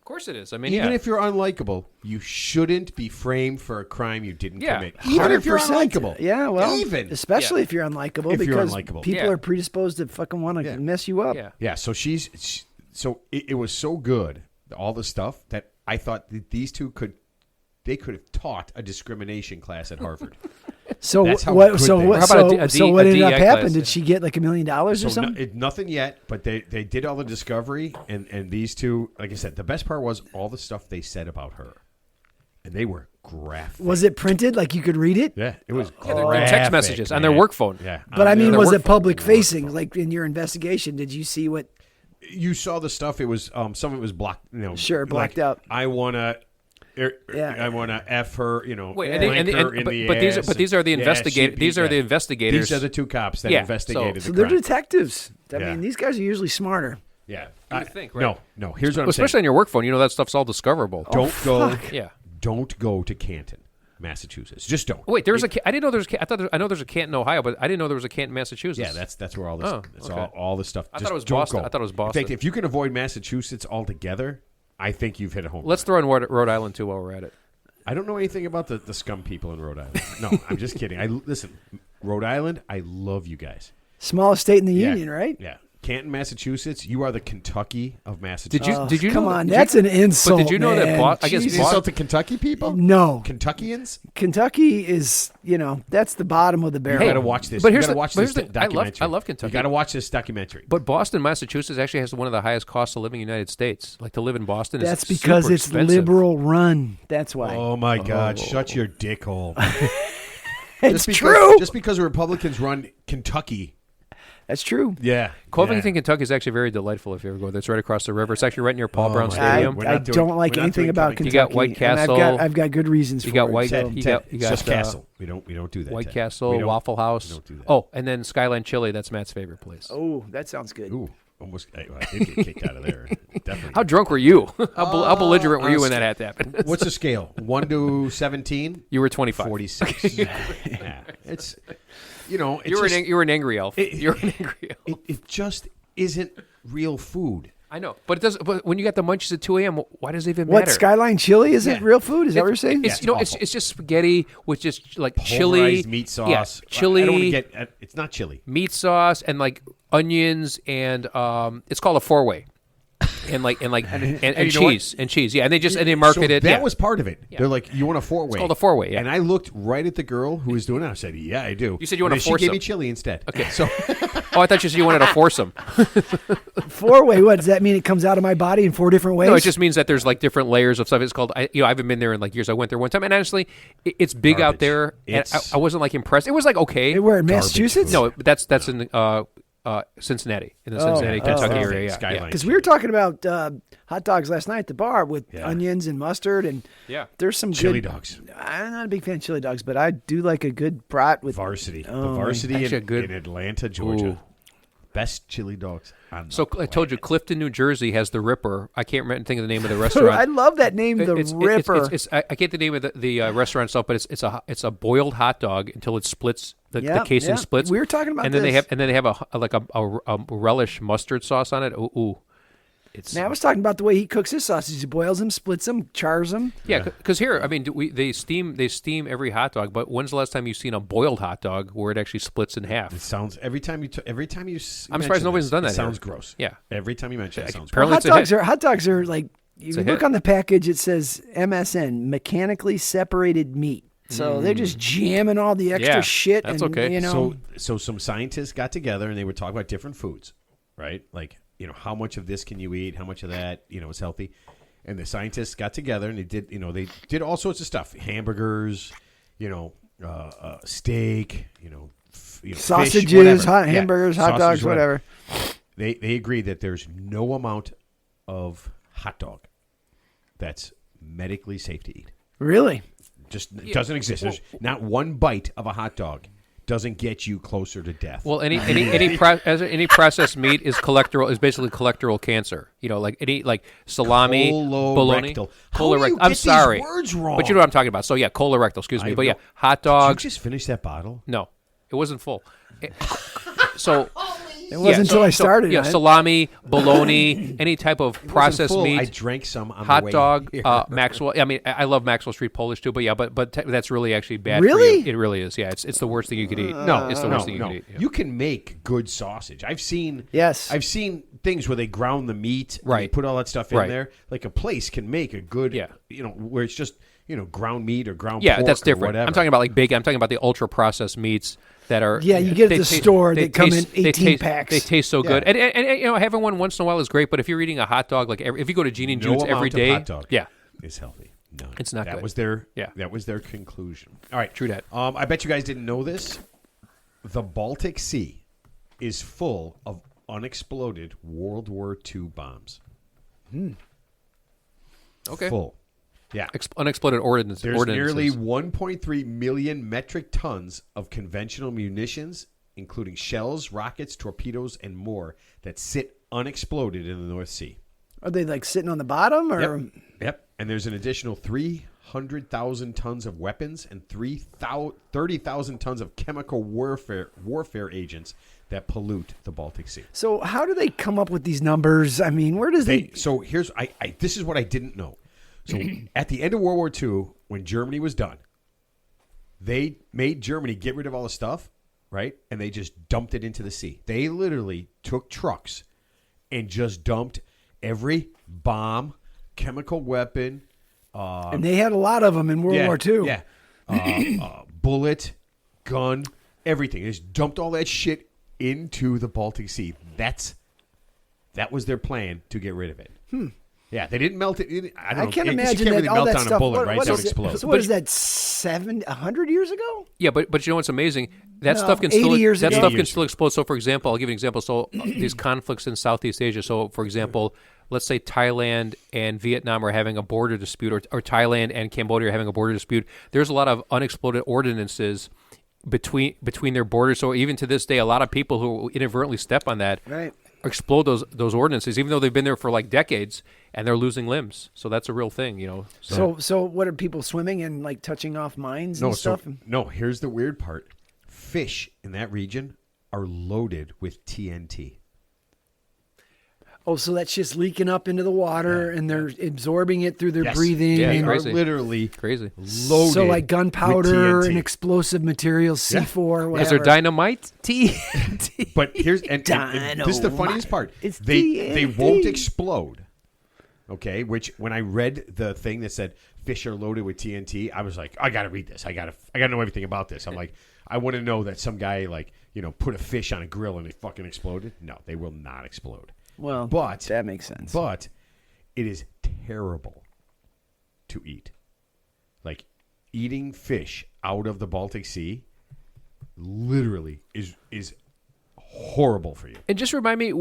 course it is. I mean, Even yeah. if you're unlikable, you shouldn't be framed for a crime you didn't Yeah. commit. Even if you're 100%. unlikable. Yeah, well, Even. especially Yeah. if you're unlikable, If you're because unlikable. people Yeah. are predisposed to fucking want to Yeah. mess you up. Yeah. Yeah, so so it was so good, all the stuff, that I thought that these two could have taught a discrimination class at Harvard. So That's how what? good So they what? were. How about a So D- what a ended up DI happening? class, Did yeah. she get like $1 million or So something? nothing yet, but they did all the discovery, and these two, like I said, the best part was all the stuff they said about her, and they were graphic. Was it printed? Like you could read it? Yeah, it was They're graphic, text messages on their man. work phone. Yeah, But I mean, their was work it public facing? Like in your investigation, did you see what? you saw the stuff. It was some of it was blocked. Sure, blacked like, out. I wanna. Yeah. I want to f her. Wait, blank her in the but ass. these are the Yeah, investigators. she'd These be- are the yeah. investigators. These are the two cops that Yeah, investigated So the they're crime. detectives. I Yeah. mean, these guys are usually smarter. Yeah, You would think, right? No. Here's what I'm Especially saying. on your work phone, you know that stuff's all discoverable. Don't go. Yeah. Don't go to Canton, Massachusetts. Just don't. Wait, there's a. I didn't know there's. I know there's a Canton, Ohio, but I didn't know there was a Canton, Massachusetts. Yeah, that's where all this. Oh, That's okay. all the stuff. I Just thought it was don't Boston. go. I thought it was In Boston. fact, if you can avoid Massachusetts altogether, I think you've hit a home. Let's throw in Rhode Island too while we're at it. I don't know anything about the scum people in Rhode Island. No, I'm just kidding. Listen, Rhode Island. I love you guys. Smallest state in the Yeah. union, right? Yeah. Canton, Massachusetts. You are the Kentucky of Massachusetts. Did you Come know? on, that's an insult. But did you know that? man. I guess You Jesus. insult the Kentucky people? No, Kentuckians? Kentucky is that's the bottom of the barrel. You got to watch this. but You here's got to the- watch but this here's the- I love- documentary. I love Kentucky. You got to watch this documentary. But Boston, Massachusetts actually has one of the highest costs of living in the United States. Like to live in Boston That's is because super it's expensive. liberal run. That's why. Oh my God! Shut your dick hole. It's true. Just because the Republicans run Kentucky. That's true. Yeah. Covington, Kentucky is actually very delightful if you ever go there. It's right across the river. It's actually right near Paul Brown my Stadium. We're I not doing- don't like we're not anything doing about Covington. Kentucky. You got White and Castle. I've got good reasons You for got it. White- so- you Ted, got- it's just uh, Castle. We don't do that. White Ted. Castle, We don't- Waffle House. we don't do that. Oh, and then Skyline Chili. That's Matt's favorite place. Oh, that sounds good. Ooh, almost. I did get kicked out of there. Definitely. How drunk were you? How belligerent were you when that had to happen? What's the scale? 1 to 17? You were 25. 46. Yeah. It's it's You were just, you were an angry elf. You're an angry elf. it just isn't real food. I know, but it doesn't. But when you got the munchies at 2 a.m., why does it even What matter? Skyline Chili isn't Yeah. real food? Is that what you're saying? It's Yeah, it's awful. it's just spaghetti with just like chili, Pulverized meat sauce. yeah, chili, I don't want to get. It's not chili. meat sauce, and like onions, and it's called a 4-way, and you know cheese and cheese. Yeah, and they market So it. That yeah. was part of it. They're like, you want a 4-way? It's called a 4-way, yeah. And I looked right at the girl who was doing it. I said, yeah, I do. You said you want And a then she gave foursome. me chili instead. Okay. So Oh, I thought you said you wanted a foursome. 4-way. What does that mean? It comes out of my body in 4 different ways. No, it just means that there's like different layers of stuff. It's called. I haven't been there in like years. I went there one time, and honestly, it's big out Garbage. there. And It's- I wasn't like impressed. It was like okay. Where in Massachusetts? No, that's in Cincinnati, in the Cincinnati, Kentucky area. Yeah, Skyline. Because we were talking about hot dogs last night at the bar with Yeah. onions and mustard, and Yeah. there's some Chili good dogs. I'm not a big fan of chili dogs, but I do like a good brat with Varsity. Oh, The varsity Actually a in, good- in Atlanta, Georgia. Ooh. Best chili dogs on So the I told you, Clifton, New Jersey has the Ripper. I can't remember think of the name of the I restaurant. love that name, the Ripper. I get the name of the restaurant itself, but it's a boiled hot dog until it splits. The Yeah, casing yeah. splits. We were talking about and then this. they have a relish mustard sauce on it. Ooh. It's Now I was talking about the way he cooks his sausage. He boils them, splits them, chars them. yeah, because here, I mean, they steam every hot dog. But when's the last time you've seen a boiled hot dog where it actually splits in half? It sounds every time you I'm surprised nobody's done that It sounds here. gross. Yeah. Every time you mention it, it sounds gross. Apparently it's a hit. Hot dogs are like you a look hit. on the package. It says MSN, mechanically separated meat. So they're just jamming all the extra Yeah, shit. that's and, okay. You know, So some scientists got together and they would talk about different foods, right? Like, how much of this can you eat? How much of that, is healthy? And the scientists got together and they did all sorts of stuff. Hamburgers, steak, sausages, fish, whatever. hot Yeah, hamburgers, hot sausage, dogs, whatever. They agreed that there's no amount of hot dog that's medically safe to eat. Really? Just it doesn't exist. There's not one bite of a hot dog doesn't get you closer to death. Well, any processed meat is basically cholesterol cancer. Like any salami, bologna, Colorectal. How do you I'm get these sorry, words wrong? but you know what I'm talking about. So yeah, colorectal. Excuse me, but yeah, hot Did you dogs. just finish that bottle? No, it wasn't full. So It wasn't until I started. Yeah, salami, bologna, any type of processed full. meat. I drank some on hot the way dog, here. Maxwell. I mean, I love Maxwell Street Polish too, but that's really actually bad. Really? For you. It really is. Yeah, it's the worst thing you could eat. No, it's the worst thing you could eat. Yeah. You can make good sausage. I've seen things where they ground the meat, and Right. they put all that stuff in Right. there. Like a place can make a good, where it's just ground meat or ground Yeah, pork that's or different. whatever. I'm talking about like bacon. I'm talking about the ultra processed meats that are. Yeah, you get at the store. They come in 18 packs. They taste so good, and having one once in a while is great. But if you're eating a hot dog, like if you go to Gene and June's every day, hot dog is healthy. None. It's not that good. Was their that was their conclusion. All right, true that. I bet you guys didn't know this. The Baltic Sea is full of unexploded World War II bombs. Okay. Full. Yeah. Unexploded ordnance. There's nearly 1.3 million metric tons of conventional munitions, including shells, rockets, torpedoes, and more, that sit unexploded in the North Sea. Are they like sitting on the bottom, or? Yep. And there's an additional 300,000 tons of weapons and 30,000 tons of chemical warfare agents that pollute the Baltic Sea. So how do they come up with these numbers? I mean, where does they? So here's this is what I didn't know. So at the end of World War II, when Germany was done, they made Germany get rid of all the stuff, right? And they just dumped it into the sea. They literally took trucks and just dumped every bomb, chemical weapon. And they had a lot of them in World War II. Yeah. Bullet, gun, everything. They just dumped all that shit into the Baltic Sea. That was their plan to get rid of it. Yeah, they didn't melt it. I don't know. can't You imagine can't really that all melt that down stuff. a bullet, right? What That is would it? explode. So what is that? 100 years ago? Yeah, but you know what's amazing? That No, stuff can 80 still years that ago. stuff can still explode. So, for example, I'll give you an example. So, these conflicts in Southeast Asia. So, for example, let's say Thailand and Vietnam are having a border dispute, or Thailand and Cambodia are having a border dispute. There's a lot of unexploded ordinances between their borders. So, even to this day, a lot of people who inadvertently step on that explode those ordinances, even though they've been there for like decades, and they're losing limbs. So that's a real thing, So what are people swimming and like touching off mines and stuff? No, here's the weird part. Fish in that region are loaded with TNT. Oh, so that's just leaking up into the water, and they're absorbing it through their breathing. Yeah, They are crazy. literally Crazy. loaded. So like gunpowder with TNT. and explosive materials, C4, whatever. Is there dynamite? TNT. But here's and this is the funniest part. It's They TNT. won't explode. Okay, which when I read the thing that said fish are loaded with TNT, I was like, I gotta read this. I gotta know everything about this. I'm like, I want to know that some guy put a fish on a grill and it fucking exploded. No, they will not explode. Well, But that makes sense. But it is terrible to eat. Like eating fish out of the Baltic Sea literally is horrible for you. And just remind me,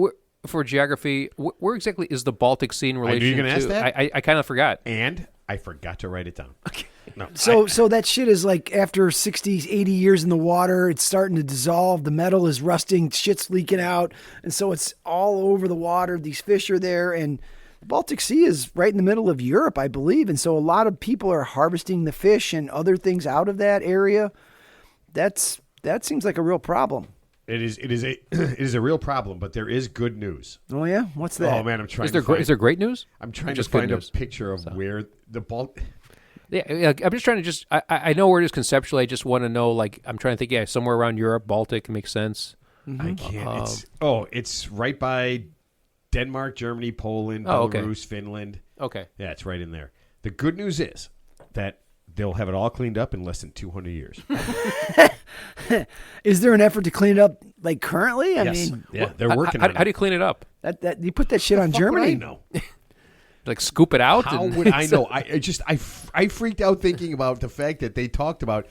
for geography, where exactly is the Baltic Sea in relation I knew you were gonna to? ask that. I kind of forgot. And I forgot to write it down. Okay. No, So that shit is like after 60, 80 years in the water, it's starting to dissolve. The metal is rusting, shit's leaking out. And so it's all over the water. These fish are there. And the Baltic Sea is right in the middle of Europe, I believe. And so a lot of people are harvesting the fish and other things out of that area. That seems like a real problem. It is a real problem, but there is good news. Oh, yeah? What's that? Oh man, I'm trying. Is there great news? I'm trying Just to good find a news? picture of where the Baltic. Yeah, I'm just trying to I know where it is conceptually. I just want to know, like, I'm trying to think, somewhere around Europe, Baltic makes sense. I can't. It's right by Denmark, Germany, Poland, okay. Belarus, Finland. Okay. Yeah, it's right in there. The good news is that they'll have it all cleaned up in less than 200 years. Is there an effort to clean it up like currently? I mean, yeah, they're working on it. How do you clean it up? that you put that shit on Fuck would Germany? I know. Like scoop it out? How and- would I know? I freaked out thinking about the fact that they talked about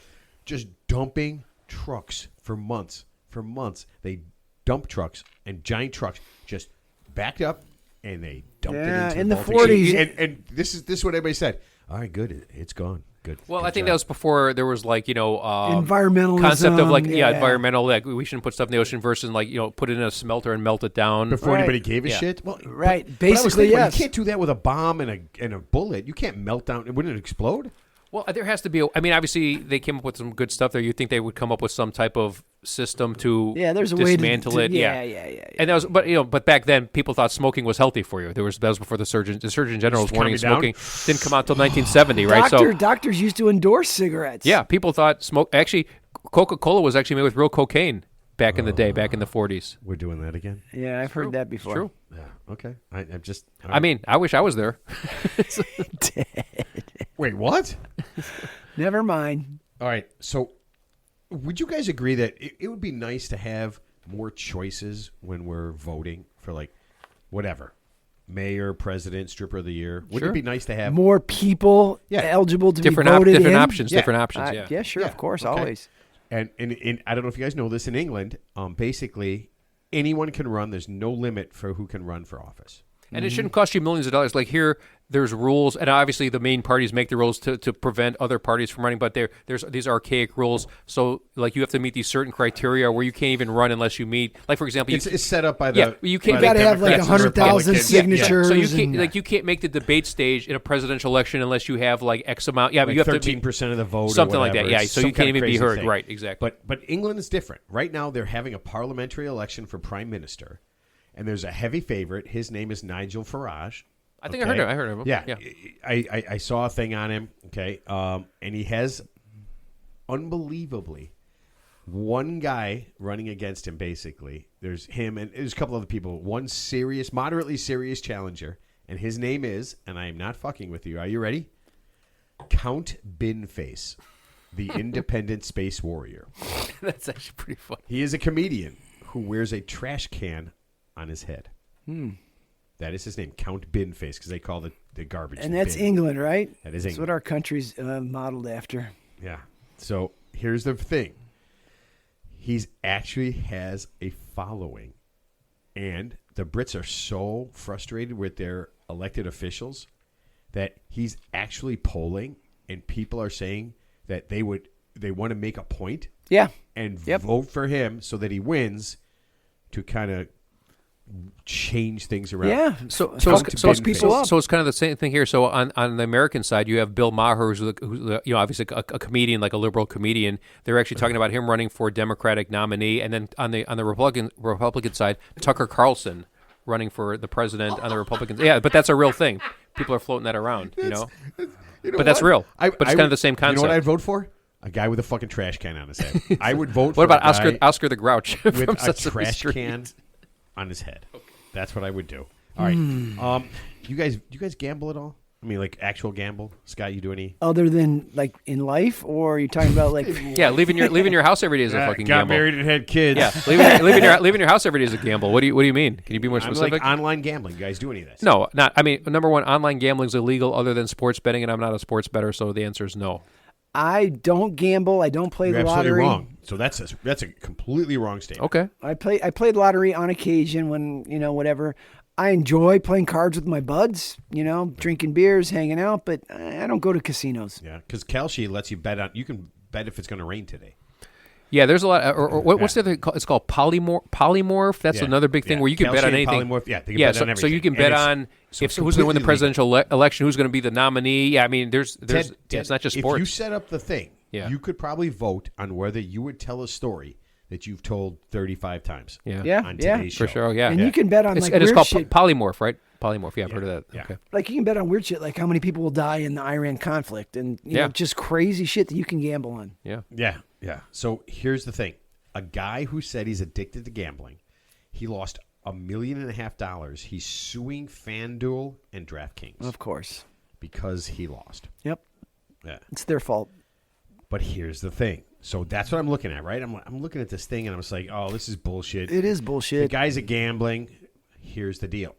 just dumping trucks for months. For months, they dump trucks and giant trucks just backed up and they dumped it into in the the Baltic Sea. 40s. And this is what everybody said. All right, good. It's gone. Good. Well, Good I think job. that was before there was Environmentalism, concept of yeah. environmental, like we shouldn't put stuff in the ocean versus put it in a smelter and melt it down. Before Right. anybody gave a Yeah. shit. Well, Right. but I was Basically, thinking, yes. you can't do that with a bomb and a bullet. You can't melt down. Wouldn't it explode? Well, there has to be. I mean, obviously, they came up with some good stuff there. You think they would come up with some type of system to there's a dismantle way it. Yeah. And that was, but back then, people thought smoking was healthy for you. That was before the Surgeon General was warning smoking. Didn't come out until 1970, right? Doctors used to endorse cigarettes. Yeah, people thought smoke. Actually, Coca-Cola was actually made with real cocaine back in the day, back in the 40s. We're doing that again? Yeah, I've heard that before. True. Yeah, okay. I'm just... I mean, I wish I was there. Wait, what? Never mind. All right, so would you guys agree that it would be nice to have more choices when we're voting for, like, whatever, mayor, president, stripper of the year? Wouldn't it be nice to have... More people eligible to be voted in? Different options, different options, Yeah, sure, of course, always. And I don't know if you guys know this, in England, basically anyone can run. There's no limit for who can run for office. And it shouldn't cost you millions of dollars. Like here, there's rules, and obviously the main parties make the rules to prevent other parties from running, but there's these archaic rules. So, like, you have to meet these certain criteria where you can't even run unless you meet, like, for example... It's set up by the... you can't... You got to have, like, 100,000 signatures. So you can't make the debate stage in a presidential election unless you have, like, X amount... Yeah, but like you have 13% of the vote something or like that, yeah. So you can't even be heard. Thing. Right, exactly. But England is different. Right now, they're having a parliamentary election for prime minister, and there's a heavy favorite. His name is Nigel Farage. I think I heard of him. Yeah. I saw a thing on him, okay? And he has, unbelievably, one guy running against him, basically. There's him, and there's a couple other people. One moderately serious challenger, and his name is, and I am not fucking with you. Are you ready? Count Binface, the independent space warrior. That's actually pretty funny. He is a comedian who wears a trash can on his head. That is his name, Count Binface, because they call the garbage. And that's bin. England, right? That is England. That's what our country's modeled after. Yeah. So here's the thing. He's actually has a following. And the Brits are so frustrated with their elected officials that he's actually polling, and people are saying that they want to make a point and vote for him so that he wins to kind of change things around. Yeah. So it's kind of the same thing here. So on the American side, you have Bill Maher, who's obviously a comedian, like a liberal comedian. They're actually talking about him running for a Democratic nominee, and then on the Republican side, Tucker Carlson running for the president on the Republican. Yeah, but that's a real thing. People are floating that around, But that's real. But it's kind of the same concept. You know what I'd vote for? A guy with a fucking trash can on his head. I would vote. What for about Oscar the Grouch with from a Sesame trash Street? can on his head? That's what I would do. All right. You guys gamble at all? I mean, like actual gamble. Scott, you do any? Other than like in life, or are you talking about like? Yeah, leaving your house every day is a fucking got gamble. married and had kids. Yeah, leaving your house every day is a gamble. What do you mean? Can you be more specific? Like online gambling. You guys do any of that? No, not. I mean, number one, online gambling is illegal other than sports betting, and I'm not a sports bettor, so the answer is no. I don't gamble. I don't play You're the lottery. Absolutely wrong. So that's a completely wrong statement. Okay. I played lottery on occasion when whatever. I enjoy playing cards with my buds, drinking beers, hanging out, but I don't go to casinos. Yeah, because Kalshi lets you bet on. You can bet if it's going to rain today. Yeah, there's a lot. What's the other? It's called polymorph. That's another big thing where you can bet on anything. Polymorph, they can bet on everything. So you can bet on who's going to win the presidential election, who's going to be the nominee. Yeah, I mean, there's it's not just sports. If you set up the thing, you could probably vote on whether you would tell a story that you've told 35 times. On today's show. For sure. Yeah, and you can bet on it's called polymorph, right? Polymorph. Yeah, I've heard of that. Yeah. Okay. Like you can bet on weird shit, like how many people will die in the Iran conflict, and just crazy shit that you can gamble on. Yeah. So here's the thing: a guy who said he's addicted to gambling, he lost $1.5 million. He's suing FanDuel and DraftKings, Of course, because he lost. Yep. Yeah, it's their fault. But here's the thing. So that's what I'm looking at, right? I'm looking at this thing, and I'm just like, oh, this is bullshit. It is bullshit. The guy's a gambling. Here's the deal.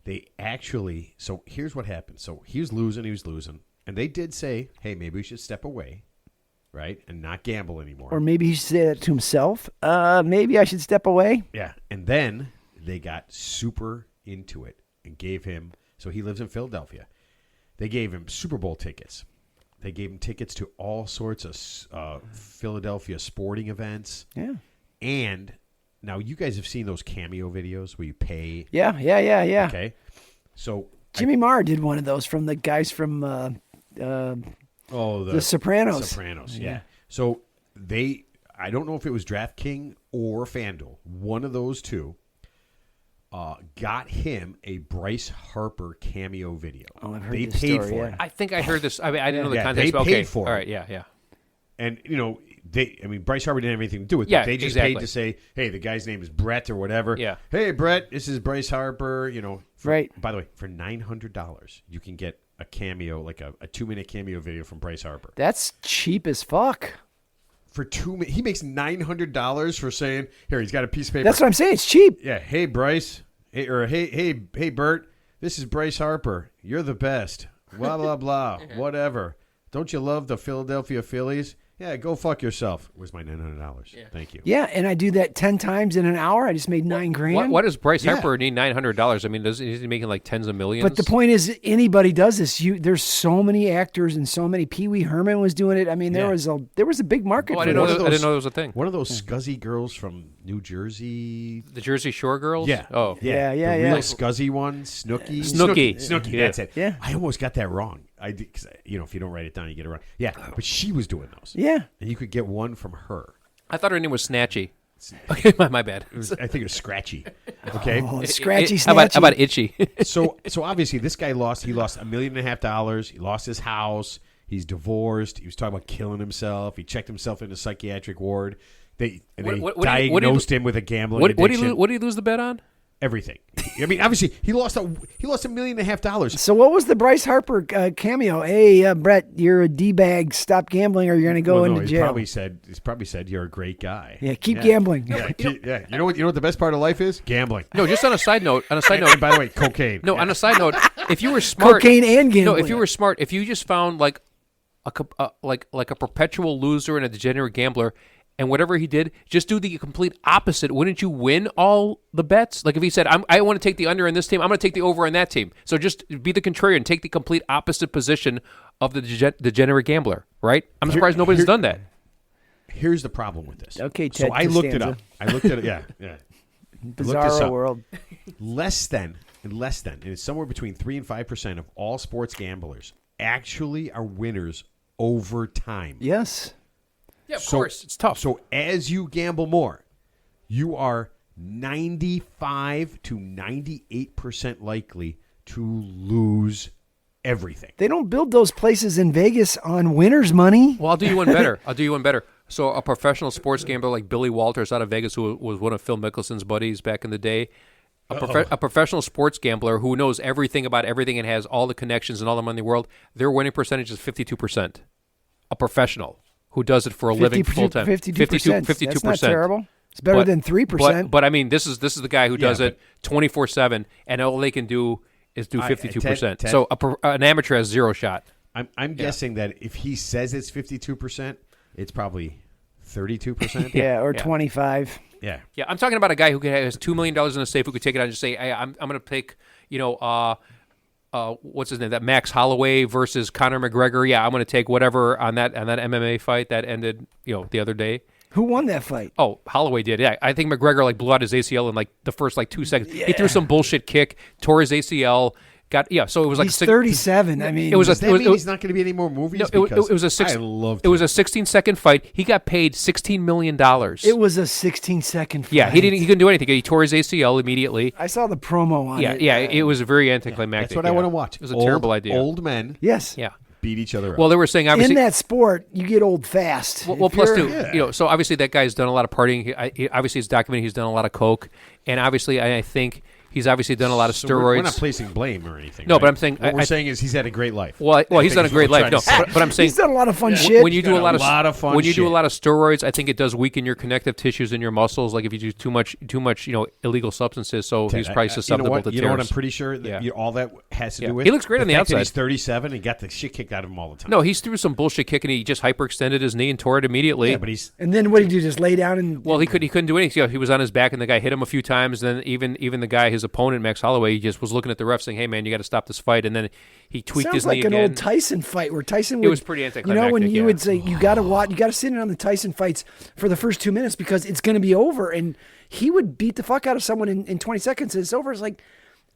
They actually, so here's what happened. So he was losing. And they did say, hey, maybe we should step away, right, and not gamble anymore. Or maybe he should say that to himself. Maybe I should step away. Yeah. And then they got super into it and gave him, so he lives in Philadelphia. They gave him Super Bowl tickets. They gave him tickets to all sorts of Philadelphia sporting events. Yeah. And now you guys have seen those cameo videos where you pay. Yeah. Okay. So Jimmy Marr did one of those from the guys from Oh, The Sopranos. Sopranos, yeah. So I don't know if it was DraftKings or FanDuel, one of those two, got him a Bryce Harper cameo video. Oh, I've heard they this paid story, for yeah. it. I think I heard this. I mean, I didn't know the Yeah, context. they but okay. paid for All it. right, yeah. And, Bryce Harper didn't have anything to do with Yeah, it. They just exactly. paid to say, hey, the guy's name is Brett or whatever. Yeah. Hey, Brett, this is Bryce Harper. Right. By the way, for $900, you can get a cameo, like a 2-minute cameo video from Bryce Harper. That's cheap as fuck. For 2 minutes, he makes $900 for saying, here, he's got a piece of paper. That's what I'm saying. It's cheap. Yeah. Hey, Bryce. Hey, Bert. This is Bryce Harper. You're the best. Blah, blah, blah. Whatever. Don't you love the Philadelphia Phillies? Yeah, go fuck yourself. Where's my $900? Yeah. Thank you. Yeah, and I do that 10 times in an hour. I just made $9,000. What does Bryce Yeah. Harper need $900? I mean, is he making like tens of millions? But the point is, anybody does this. There's so many actors and so many. Pee Wee Herman was doing it. I mean, there Yeah. was a big market Oh, I for didn't know. this. I didn't know there was a thing. One of those scuzzy girls from New Jersey. The Jersey Shore girls. Yeah. Oh. Yeah, The yeah. real scuzzy one, Snooki. Snooki. Yeah. That's it. Yeah. I almost got that wrong. I did, 'cause, if you don't write it down, you get it wrong. Yeah, but she was doing those. Yeah. And you could get one from her. I thought her name was Snatchy. Okay, my bad. I think it was Scratchy. Okay. Oh, scratchy, How snatchy. about Itchy? So obviously this guy lost. He lost $1.5 million. He lost his house. He's divorced. He was talking about killing himself. He checked himself into psychiatric ward. They What diagnosed him with a gambling What addiction. did he lose the bet on? Everything. I mean, obviously he lost $1.5 million. So what was the Bryce Harper cameo? Hey, Brett, you're a D-bag. Stop gambling or you're going to go into he's jail. probably said you're a great guy. Yeah, keep gambling. Yeah, yeah. You know what the best part of life is? Gambling. No, just on a side note. And by the way, cocaine. No, on a side note, if you were smart, Cocaine and gambling. No, if you were smart, if you just found like a perpetual loser and a degenerate gambler, and whatever he did, just do the complete opposite. Wouldn't you win all the bets? Like if he said, I want to take the under on this team, I'm going to take the over on that team. So just be the contrarian, take the complete opposite position of the degenerate gambler, right? I'm surprised nobody's done that. Here's the problem with this. Okay, Ted so I looked it Costanza. up. I looked at it. Yeah. I looked this Bizarro up. world. Less than, and it's somewhere between 3 and 5% of all sports gamblers actually are winners over time. Yes. Yeah, of course. It's tough. So as you gamble more, you are 95 to 98% likely to lose everything. They don't build those places in Vegas on winners' money. Well, I'll do you one better. So a professional sports gambler like Billy Walters out of Vegas, who was one of Phil Mickelson's buddies back in the day, a professional sports gambler who knows everything about everything and has all the connections and all the money in the world, their winning percentage is 52%. A professional who does it for a living full time. 52%. 52%. That's not terrible. It's better than 3%. But I mean, this is the guy who does it 24/7, and all they can do is do 52%. Ted, So an amateur has zero shot. I'm guessing that if he says it's 52%, it's probably 32%. Yeah, or 25. Yeah. Yeah, I'm talking about a guy who has $2 million in a safe who could take it out and just say, hey, I'm going to pick, what's his name? That Max Holloway versus Conor McGregor. Yeah, I'm going to take whatever on that MMA fight that ended, the other day. Who won that fight? Oh, Holloway did. Yeah, I think McGregor blew out his ACL in the first 2 seconds. Yeah. He threw some bullshit kick, tore his ACL. So it was He's 37. I mean, does that mean he's not going to be any more movies? No, it was a it was a 16-second fight. He got paid $16 million. It was a 16-second fight. Yeah, he couldn't do anything. He tore his ACL immediately. I saw the promo on it. Yeah, it was very anticlimactic. That's what I want to watch. It was a terrible idea. Old men Yes. Yeah. beat each other up. Well, they were saying obviously in that sport, you get old fast. Well, If plus you're- too, so obviously that guy's done a lot of partying. Obviously, it's documented he's done a lot of coke, and obviously, I think he's obviously done a lot of So steroids. we're not placing blame or anything. No, right? but I'm saying- what we're saying is he's had a great life. Well, he's done a is great what we're life. No, trying to say. but I'm saying he's done a lot of fun shit. when you do Done a lot of fun when you do a shit. lot of steroids, I think it does weaken your connective tissues in your muscles. Like if you do too much, illegal substances. So he's probably susceptible to tears. You know what? I'm pretty sure that Yeah. all that has to do with. He looks great on the fact that outside. He's 37 and got the shit kicked out of him all the time. No, he threw some bullshit kick and he just hyperextended his knee and tore it immediately. yeah, but he's And then what did you do? Just lay down and Well, he couldn't do anything. He was on his back, and the guy hit him a few times. And then even the guy, his opponent, Max Holloway, he just was looking at the ref saying, "Hey, man, you got to stop this fight." And then he tweaked sounds his like knee an again. old Tyson fight where Tyson would. was pretty anticlimactic, when you yeah. would say you got to watch, you got to sit in on the Tyson fights for the first 2 minutes because it's going to be over, and he would beat the fuck out of someone in 20 seconds. And it's over. It's like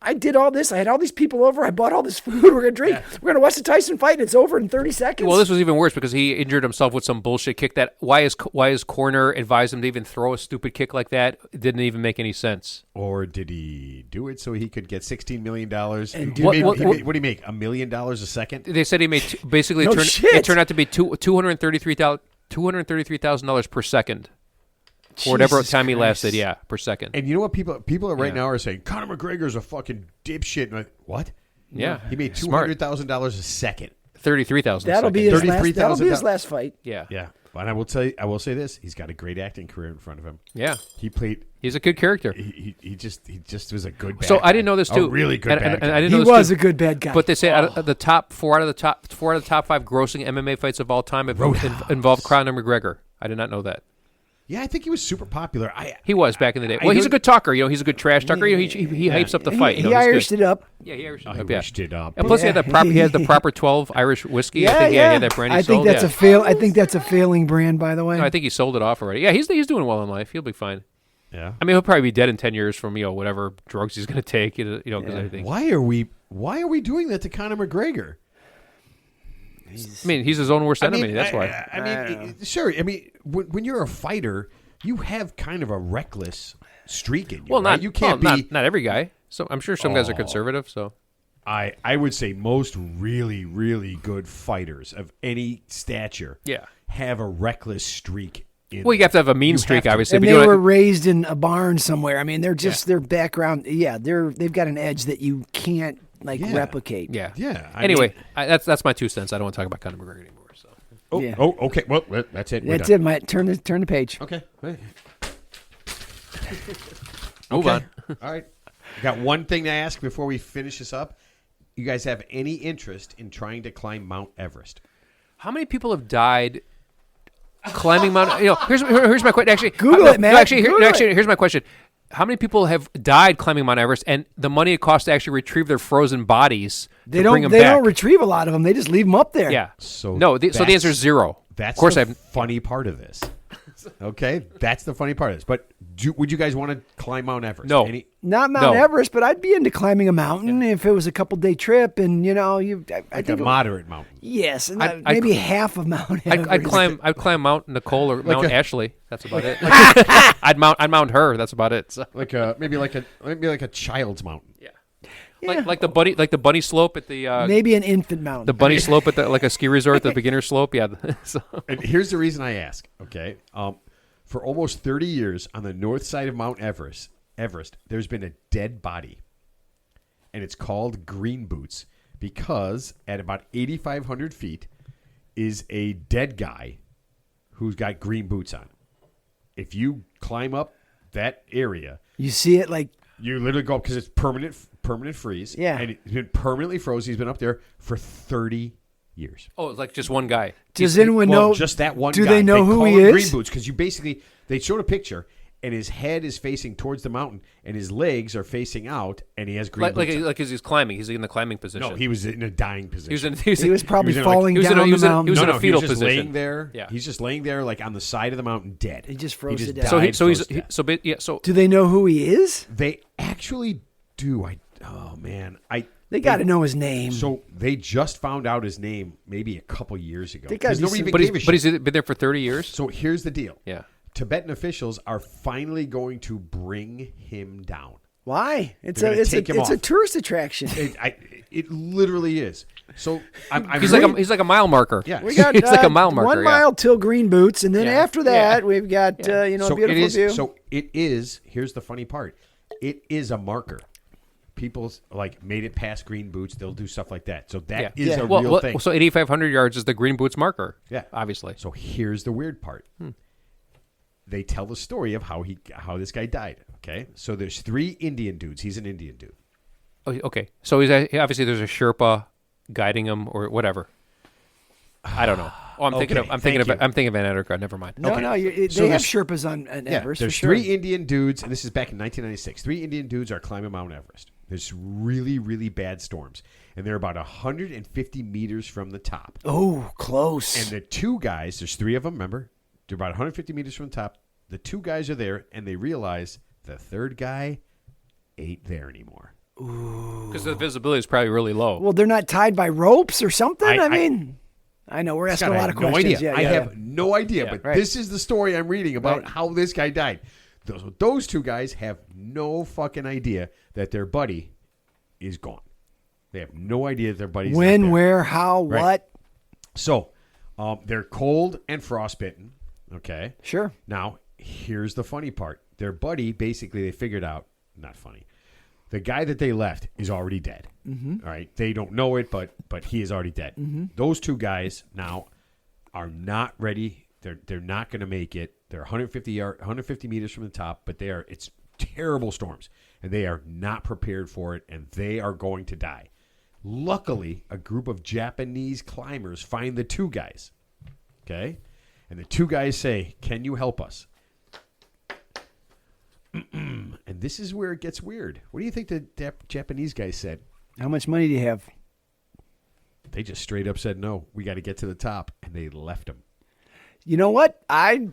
I did all this. I had all these people over. I bought all this food. We're gonna drink. We're gonna watch the Tyson fight. And it's over in 30 seconds. Well, this was even worse because he injured himself with some bullshit kick. That why his corner advised him to even throw a stupid kick like that? It didn't even make any sense. Or did he do it so he could get $16 million? And What do you make? $1 million a second? They said he made basically No shit. it turned out to be $233,000 per second. For whatever Jesus time he Christ. lasted, yeah, per second. And you know what people are right now are saying? Conor McGregor's a fucking dipshit. And what? Yeah, He made smart. $200,000 a second. 33,000. That'll be his last. That'll be his $33,000. last fight. Yeah. Yeah. And I will say this: he's got a great acting career in front of him. Yeah. He played. He's a good character. He just was a good. Bad So guy. I didn't know this too. A really good and, bad and guy. I didn't He know this was too. a good bad guy. But they say out of the top four out of the top 5 grossing MMA fights of all time involved Conor McGregor. I did not know that. Yeah, I think he was super popular. He was back in the day. Well, he's a good talker. He's a good trash talker. He hypes up the fight. He he's Irish good. it up. Yeah, he Irish it I up. wished it up. And plus, he had the proper 12 Irish whiskey. I think he had that brand. I think that's a fail. I think that's a failing brand, by the way. No, I think he sold it off already. Yeah, he's doing well in life. He'll be fine. Yeah. I mean, he'll probably be dead in 10 years from whatever drugs he's going to take. Because I think. Why are we doing that to Conor McGregor? I mean, he's his own worst enemy. That's why. I mean, sure. I mean, when you're a fighter, you have kind of a reckless streak in you. Well, right? not You can't be. not every guy. So I'm sure some guys are conservative. So I would say most really, really good fighters of any stature have a reckless streak in well, you have to have a mean streak, obviously. And but they you know were what? raised in a barn somewhere. I mean, they're just their background. Yeah, they've got an edge that you can't replicate. Yeah. Yeah. Anyway, that's my 2 cents. I don't want to talk about Conor McGregor anymore. So Yeah. Okay. Well, that's it. We're That's done. it. Mate. Turn the page. Okay. move on. All right. I got one thing to ask before we finish this up. You guys have any interest in trying to climb Mount Everest? How many people have died climbing Mount? Here's my question. Actually, Google it, man. Google it. Here's my question. How many people have died climbing Mount Everest, and the money it costs to actually retrieve their frozen bodies They bring them don't. They back? don't retrieve a lot of them. They just leave them up there. Yeah. So So the answer is 0. That's of course the I've. funny part of this. Okay, that's the funny part of this. But would you guys want to climb Mount Everest? No. Not Mount Everest, but I'd be into climbing a mountain if it was a couple-day trip, and I think a moderate mountain. Yes, and I'd maybe half of Mount Everest. I'd climb Mount Nicole or Mount Ashley. That's about it. I'd mount her. That's about it. So. Maybe like a child's mountain. Yeah. Like the bunny slope at the maybe an infant mountain. the bunny slope at like a ski resort, the beginner slope. Yeah. So. And here's the reason I ask. Okay, for almost 30 years on the north side of Mount Everest, there's been a dead body, and it's called Green Boots because at about 8,500 feet is a dead guy who's got green boots on. If you climb up that area, you see it like you literally go up because it's permanent freeze. Yeah. And it's been permanently frozen. He's been up there for 30 years. Oh, it's like just one guy. Does anyone know? Just that one Do guy. they know who call he him is? Green Boots, because they showed a picture, and his head is facing towards the mountain, and his legs are facing out, and he has green boots. Like as he's climbing, he's in the climbing position. No, he was in a dying position. He was probably he was in, falling he was in down a- he was the in a- mountain. he was in a he fetal was just position. laying there. Yeah. He's just laying there, like on the side of the mountain, dead. He just froze to died, death. So froze death. Do they know who he is? They actually do. They got to know his name. So they just found out his name maybe a couple years ago. They gotta Because do nobody some- even But gave a he's shit. been there for 30 years. So here's the deal. Yeah. Tibetan officials are finally going to bring him down. Why? It's They're gonna a take him a off. tourist attraction. It literally is. So I'm He's like a mile marker. Yeah. We got he's like a mile marker. 1 mile till Green Boots, and then Yeah. after that we've got so a beautiful it is. view. So it is. Here's the funny part. It is a marker. People's made it past Green Boots. They'll do stuff like that. So that is a real thing. So 8,500 yards is the Green Boots marker. Yeah. Obviously. So here's the weird part. They tell the story of how this guy died. Okay, so there's 3 Indian dudes. He's an Indian dude. Oh, okay. So he's obviously there's a Sherpa guiding him or whatever. I don't know. Oh, I'm thinking of Antarctica. Never mind. No, Okay. no, So they have there's- Sherpas on Everest. There's for sure. 3 Indian dudes, and this is back in 1996. 3 Indian dudes are climbing Mount Everest. There's really, really bad storms, and they're about 150 meters from the top. Oh, close. And the 2 guys, there's 3 of them, remember? They're about 150 meters from the top. The 2 guys are there, and they realize the 3rd guy ain't there anymore. Because the visibility is probably really low. Well, they're not tied by ropes or something? I mean, I know we're asking Scott, a lot of I have questions. No idea. Yeah, I have no idea, but right. this is the story I'm reading about how this guy died. Those two guys have no fucking idea that their buddy is gone. They have no idea that their buddy's when, not there. where, how, Right. what. So, they're cold and frostbitten. Okay. Sure. Now, here's the funny part. Their buddy, basically, they figured out, not funny, the guy that they left is already dead. Mm-hmm. All right. They don't know it, but he is already dead. Mm-hmm. Those two guys now are not ready. They're not going to make it. They're 150 meters from the top, but it's terrible storms, and they are not prepared for it, and they are going to die. Luckily, a group of Japanese climbers find the two guys. Okay? And the two guys say, "Can you help us?" And this is where it gets weird. What do you think the Japanese guys said? How much money do you have? They just straight up said, "No, we got to get to the top," and they left him. You know what? I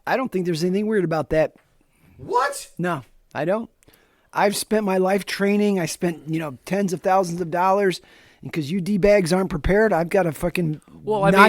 don't think there's anything weird about that. What? No, I don't. I've spent my life training. I spent, tens of thousands of dollars. And because you D-bags aren't prepared, I've got to fucking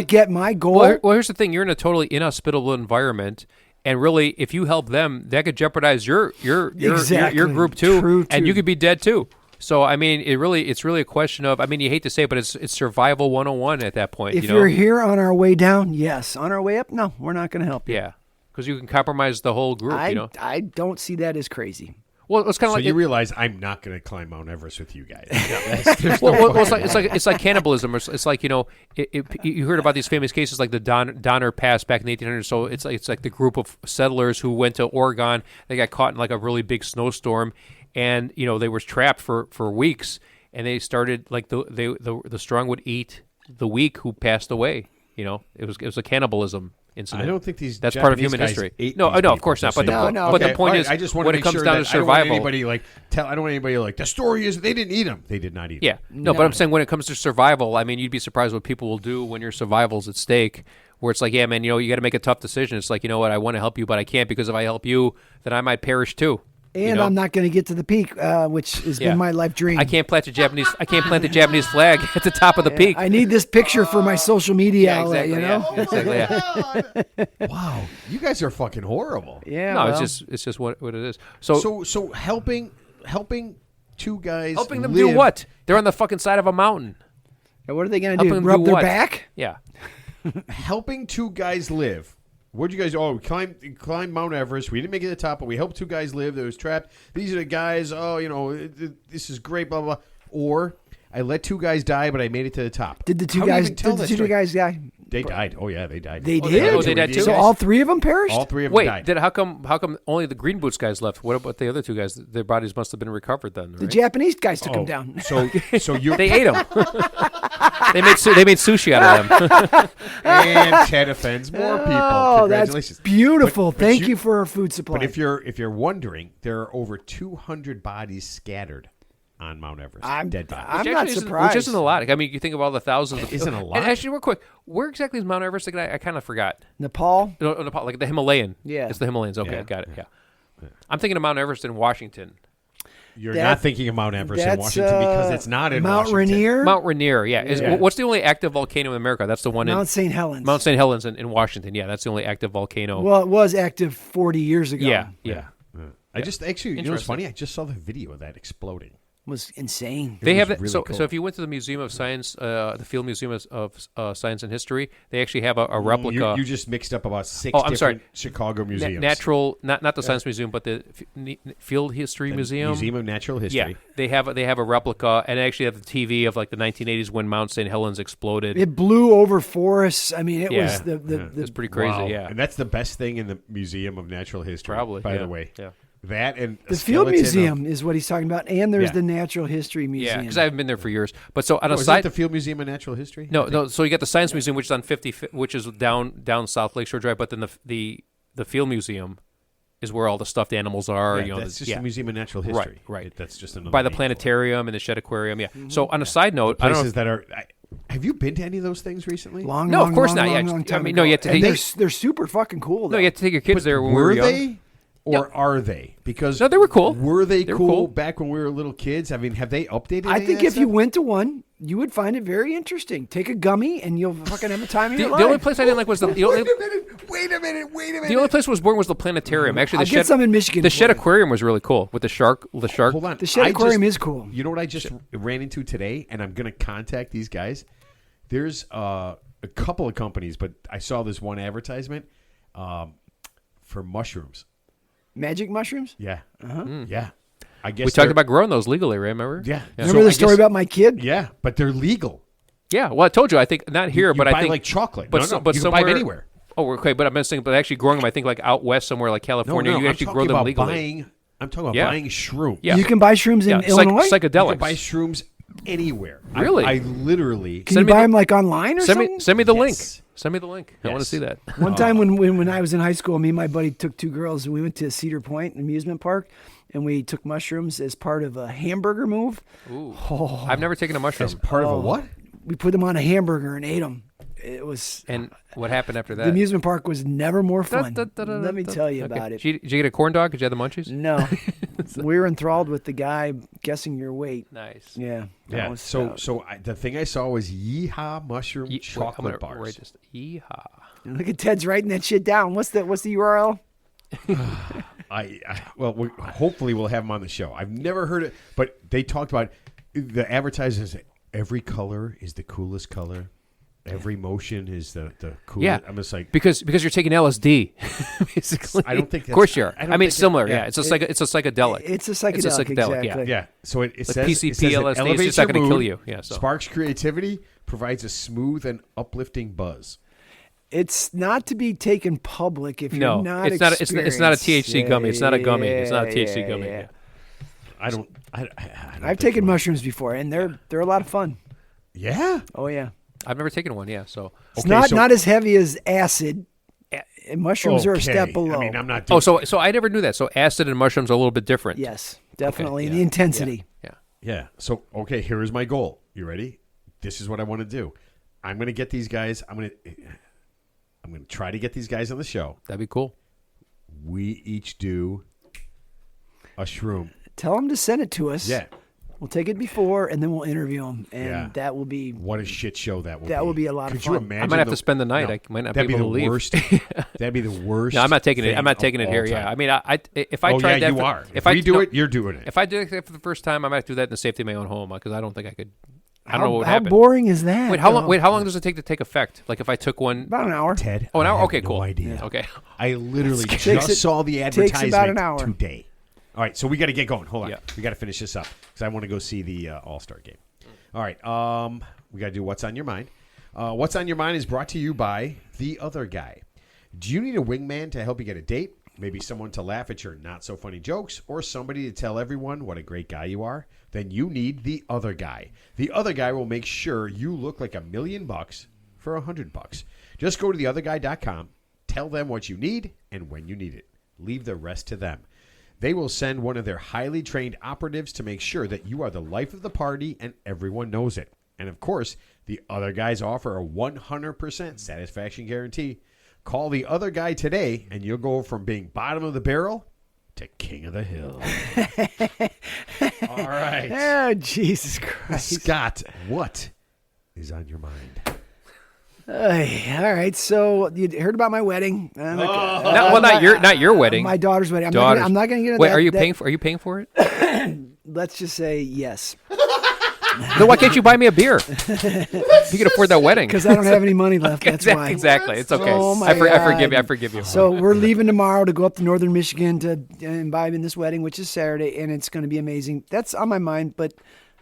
get my goal. Well, here's the thing. You're in a totally inhospitable environment. And really, if you help them, that could jeopardize your group too. True, and you could be dead too. So, I mean, it's really a question of, I mean, you hate to say it, but it's survival 101 at that point. If you're here on our way down, yes. On our way up, no, we're not going to help you. Yeah, because you can compromise the whole group, I don't see that as crazy. Well, it's kind of So like you realize I'm not going to climb Mount Everest with you guys. it's like cannibalism. It's like you heard about these famous cases like the Donner Pass back in the 1800s. So it's like the group of settlers who went to Oregon. They got caught in like a really big snowstorm, and they were trapped for weeks. And they started like the strong would eat the weak who passed away. It was a cannibalism incident. I don't think that's Japanese part of human guys history. ate No, these no, of people, course not. But No, the point is, I just want when to it make comes sure down that to I don't want survival, anybody I don't want anybody the story is they didn't eat them. They did not eat them. yeah, no, but I'm saying when it comes to survival, I mean, you'd be surprised what people will do when your survival's at stake. Where it's like, yeah, man, you got to make a tough decision. It's like, you know what, I want to help you, but I can't because if I help you, then I might perish too. And I'm not going to get to the peak, which has been my life dream. I can't plant the Japanese flag at the top of the peak. I need this picture for my social media outlet, Exactly, yeah. Wow, you guys are fucking horrible. Yeah. No, well, it's just what it is. So helping two guys helping them live, do what? They're on the fucking side of a mountain. what are they going to Helping do? them Rub do their what? back? Yeah. Helping two guys live. What'd you guys? Oh, we climbed Mount Everest. We didn't make it to the top, but we helped two guys live. That was trapped. These are the guys. Oh, this is great. Blah blah. Or I let two guys die, but I made it to the top. Did the two How do you guys? even tell Did the that two story? guys die? They died. Oh yeah, they died. They Oh, did. they died too? So all three of them perished. All three of them Wait, died. how come only the green boots guys left? What about the other two guys? Their bodies must have been recovered then, right? The Japanese guys took them down. So you They ate them. they made sushi out of them. and Ted offends more people. Oh, Congratulations. that's beautiful. But Thank you for our food supply. But if you're wondering, there are over 200 bodies scattered on Mount Everest. dead bodies. I'm Which not actually surprised. Which isn't a lot. I mean, you think of all the thousands. It isn't a lot. And actually, real quick, where exactly is Mount Everest again? I kind of forgot. Nepal. No, Nepal, like the Himalayan. Yeah. It's the Himalayas. Okay, Yeah. got it. Yeah. I'm thinking of Mount Everest in Washington. You're That- not thinking of Mount Everest in that's, Washington because it's not in Mount Washington. Rainier. Mount Rainier, yeah. Yeah. What's the only active volcano in America? That's the one Mount in St. Helens. Mount St. Helens in Washington. Yeah, that's the only active volcano. Well, it was active 40 years ago. yeah. I just actually, you know what's Interesting. funny? I just saw the video of that exploding. It was insane. They have was that. really So cool. if you went to the Museum of Science, the Field Museum of Science and History, they actually have a replica. You just mixed up about six Oh, I'm sorry. different Chicago museums. Natural, not the Science Museum, but the Field History Museum. Museum of Natural History. Yeah, they have a replica, and they actually have the TV of like the 1980s when Mount St. Helens exploded. It blew over forests. I mean, it Yeah. was the It's pretty crazy. Wow. Yeah, And that's the best thing in the Museum of Natural History. probably. By yeah. the way. Yeah. That and a the Field skeleton Museum is what he's talking about, and there's Yeah. the Natural History Yeah, Museum. because I haven't been there for years. But so on a Is side, that the Field Museum of Natural History? no. So you got the Science Museum, which is on 50, which is down South Lakeshore Drive. But then the Field Museum is where all the stuffed animals are. Yeah, that's just the Museum of Natural History. Right. That's just another by the name for it. planetarium and the Shed Aquarium. Yeah. So on a side note, I don't know. Places that are. Have you been to any of those things recently? long, No, of long, course long, not. long, Yeah, long I time mean, ago. no, you have to And take- they're super fucking cool. Though. No, you have to take your kids there when we were were young. they? or are they? Because No, they were cool. Were they They were cool cool. back when we were little kids? I mean, have they updated? I any think of that if you stuff? went to one, you would find it very interesting. Take a gummy and you'll fucking have a time of your life. The only place I didn't like was the only, Wait a minute. the only place I was boring was the planetarium. Actually, I'll the get shed, some in Michigan the for shed you. aquarium was really cool with the shark. Hold on. The shed aquarium is cool. You know what I just ran into today, and I'm going to contact these guys. There's a couple of companies, but I saw this one advertisement for mushrooms. Magic mushrooms? Yeah. Yeah. I guess We talked about growing those legally, right? Remember? Yeah. Remember the story about my kid? Yeah, but they're legal. Yeah. Well, I told you. I think not here, You but buy I think like chocolate. But No, but you can somewhere buy it anywhere. Oh, okay. But I'm saying, but actually growing them, I think like out west somewhere like California, you I'm actually talking grow them about legally. I'm talking about Yeah. buying shrooms. Yeah. You can buy shrooms in yeah, Illinois? You psychedelics. can buy shrooms anywhere. Really? I literally. Can Send you me buy the- them like online or something? Send me the link. Yes. Send me the link. I want to Yes. see that. One time when I was in high school, me and my buddy took two girls and we went to Cedar Point amusement park and we took mushrooms as part of a hamburger move. Ooh. Oh. I've never taken a mushroom. As part of a what? We put them on a hamburger and ate them. It was And what happened after that? the amusement park was never more fun. Da-da-da-da-da. Let me tell you Okay. about it. Did you get a corn dog? Did you have the munchies? No, we were enthralled with the guy guessing your weight. Nice. Yeah, that Yeah. was So stout. so the thing I saw was Yeehaw mushroom Wait, I'm chocolate gonna bars. write this. Yeehaw. Look at Ted's writing that shit down. What's the URL? Hopefully we'll have them on the show. I've never heard it, but they talked about the advertisers. Every color is the coolest color. Every motion is the coolest. Yeah. I'm just like, Because you're taking LSD, basically. I don't think Of course that's- you are. I don't I mean, it's think similar. it- Yeah, it's a psychedelic. It's a psychedelic, yeah. exactly. yeah. So it Like says PCP, it says it LSD, it's elevates just not your gonna kill mood, you. Yeah, so. sparks creativity, provides a smooth and uplifting buzz. It's not to be taken public if No, you're not. it's not a experienced. THC gummy. It's not a gummy. It's not a Yeah, THC gummy. yeah. I don't I've think taken so. mushrooms before, and they're a lot of fun. Yeah. Oh yeah, I've never taken one. Yeah, so. it's Okay, so- not as heavy as acid. And mushrooms are a Okay. step below. I mean, I'm not doing So I never knew that. So acid and mushrooms are a little bit different. Yes, definitely. yeah, The intensity. Yeah. Yeah. So, okay, here is my goal. You ready? This is what I want to do. I'm going to get these guys. I'm going to try to get these guys on the show. That'd be cool. We each do a shroom. Tell them to send it to us. Yeah. We'll take it before, and then we'll interview them, and Yeah. that will be. What a shit show that will be. That will be a lot of Could fun. you I imagine? I might have to spend the night. No, I might not that'd be able the to leave. worst. That'd be the worst. No, I'm not taking it. thing I'm not taking of it here. all Yeah, time. I mean, if I Oh, tried yeah, that, you are. If I we do no, it, you're doing it. If I did it for the first time, I might have to do that in the safety of my own home because I don't think I could. I don't know what would How happen. boring is that? Wait, how long? though? Wait, how long does it take to take effect? Like if I took one. About an hour. Ted. Oh, an I hour. have Okay, no cool. idea. Okay. I literally Takes just it- saw the takes advertisement about an hour. today. All right, so we got to get going. Hold on. Yeah. We got to finish this up because I want to go see the All-Star game. All right. We got to do What's on Your Mind. What's on Your Mind is brought to you by The Other Guy. Do you need a wingman to help you get a date? Maybe someone to laugh at your not-so-funny jokes or somebody to tell everyone what a great guy you are? Then you need The Other Guy. The Other Guy will make sure you look like $1 million for $100. Just go to theotherguy.com, tell them what you need and when you need it. Leave the rest to them. They will send one of their highly trained operatives to make sure that you are the life of the party and everyone knows it. And of course, the other guys offer a 100% satisfaction guarantee. Call the other guy today and you'll go from being bottom of the barrel to king of the hill. All right. Oh, Jesus Christ. Scott, what is on your mind? All right. So you heard about my wedding? Not your wedding. My daughter's wedding. Daughters. I'm not going to get into Wait, that. are you paying for? Are you paying for it? Let's just say yes. Then why can't you buy me a beer? You can afford that wedding. Because I don't have any money left. That's why. Exactly. It's okay. Oh, my I forgive you. God. I forgive you. So we're leaving tomorrow to go up to northern Michigan to imbibe in this wedding, which is Saturday, and it's going to be amazing. That's on my mind, but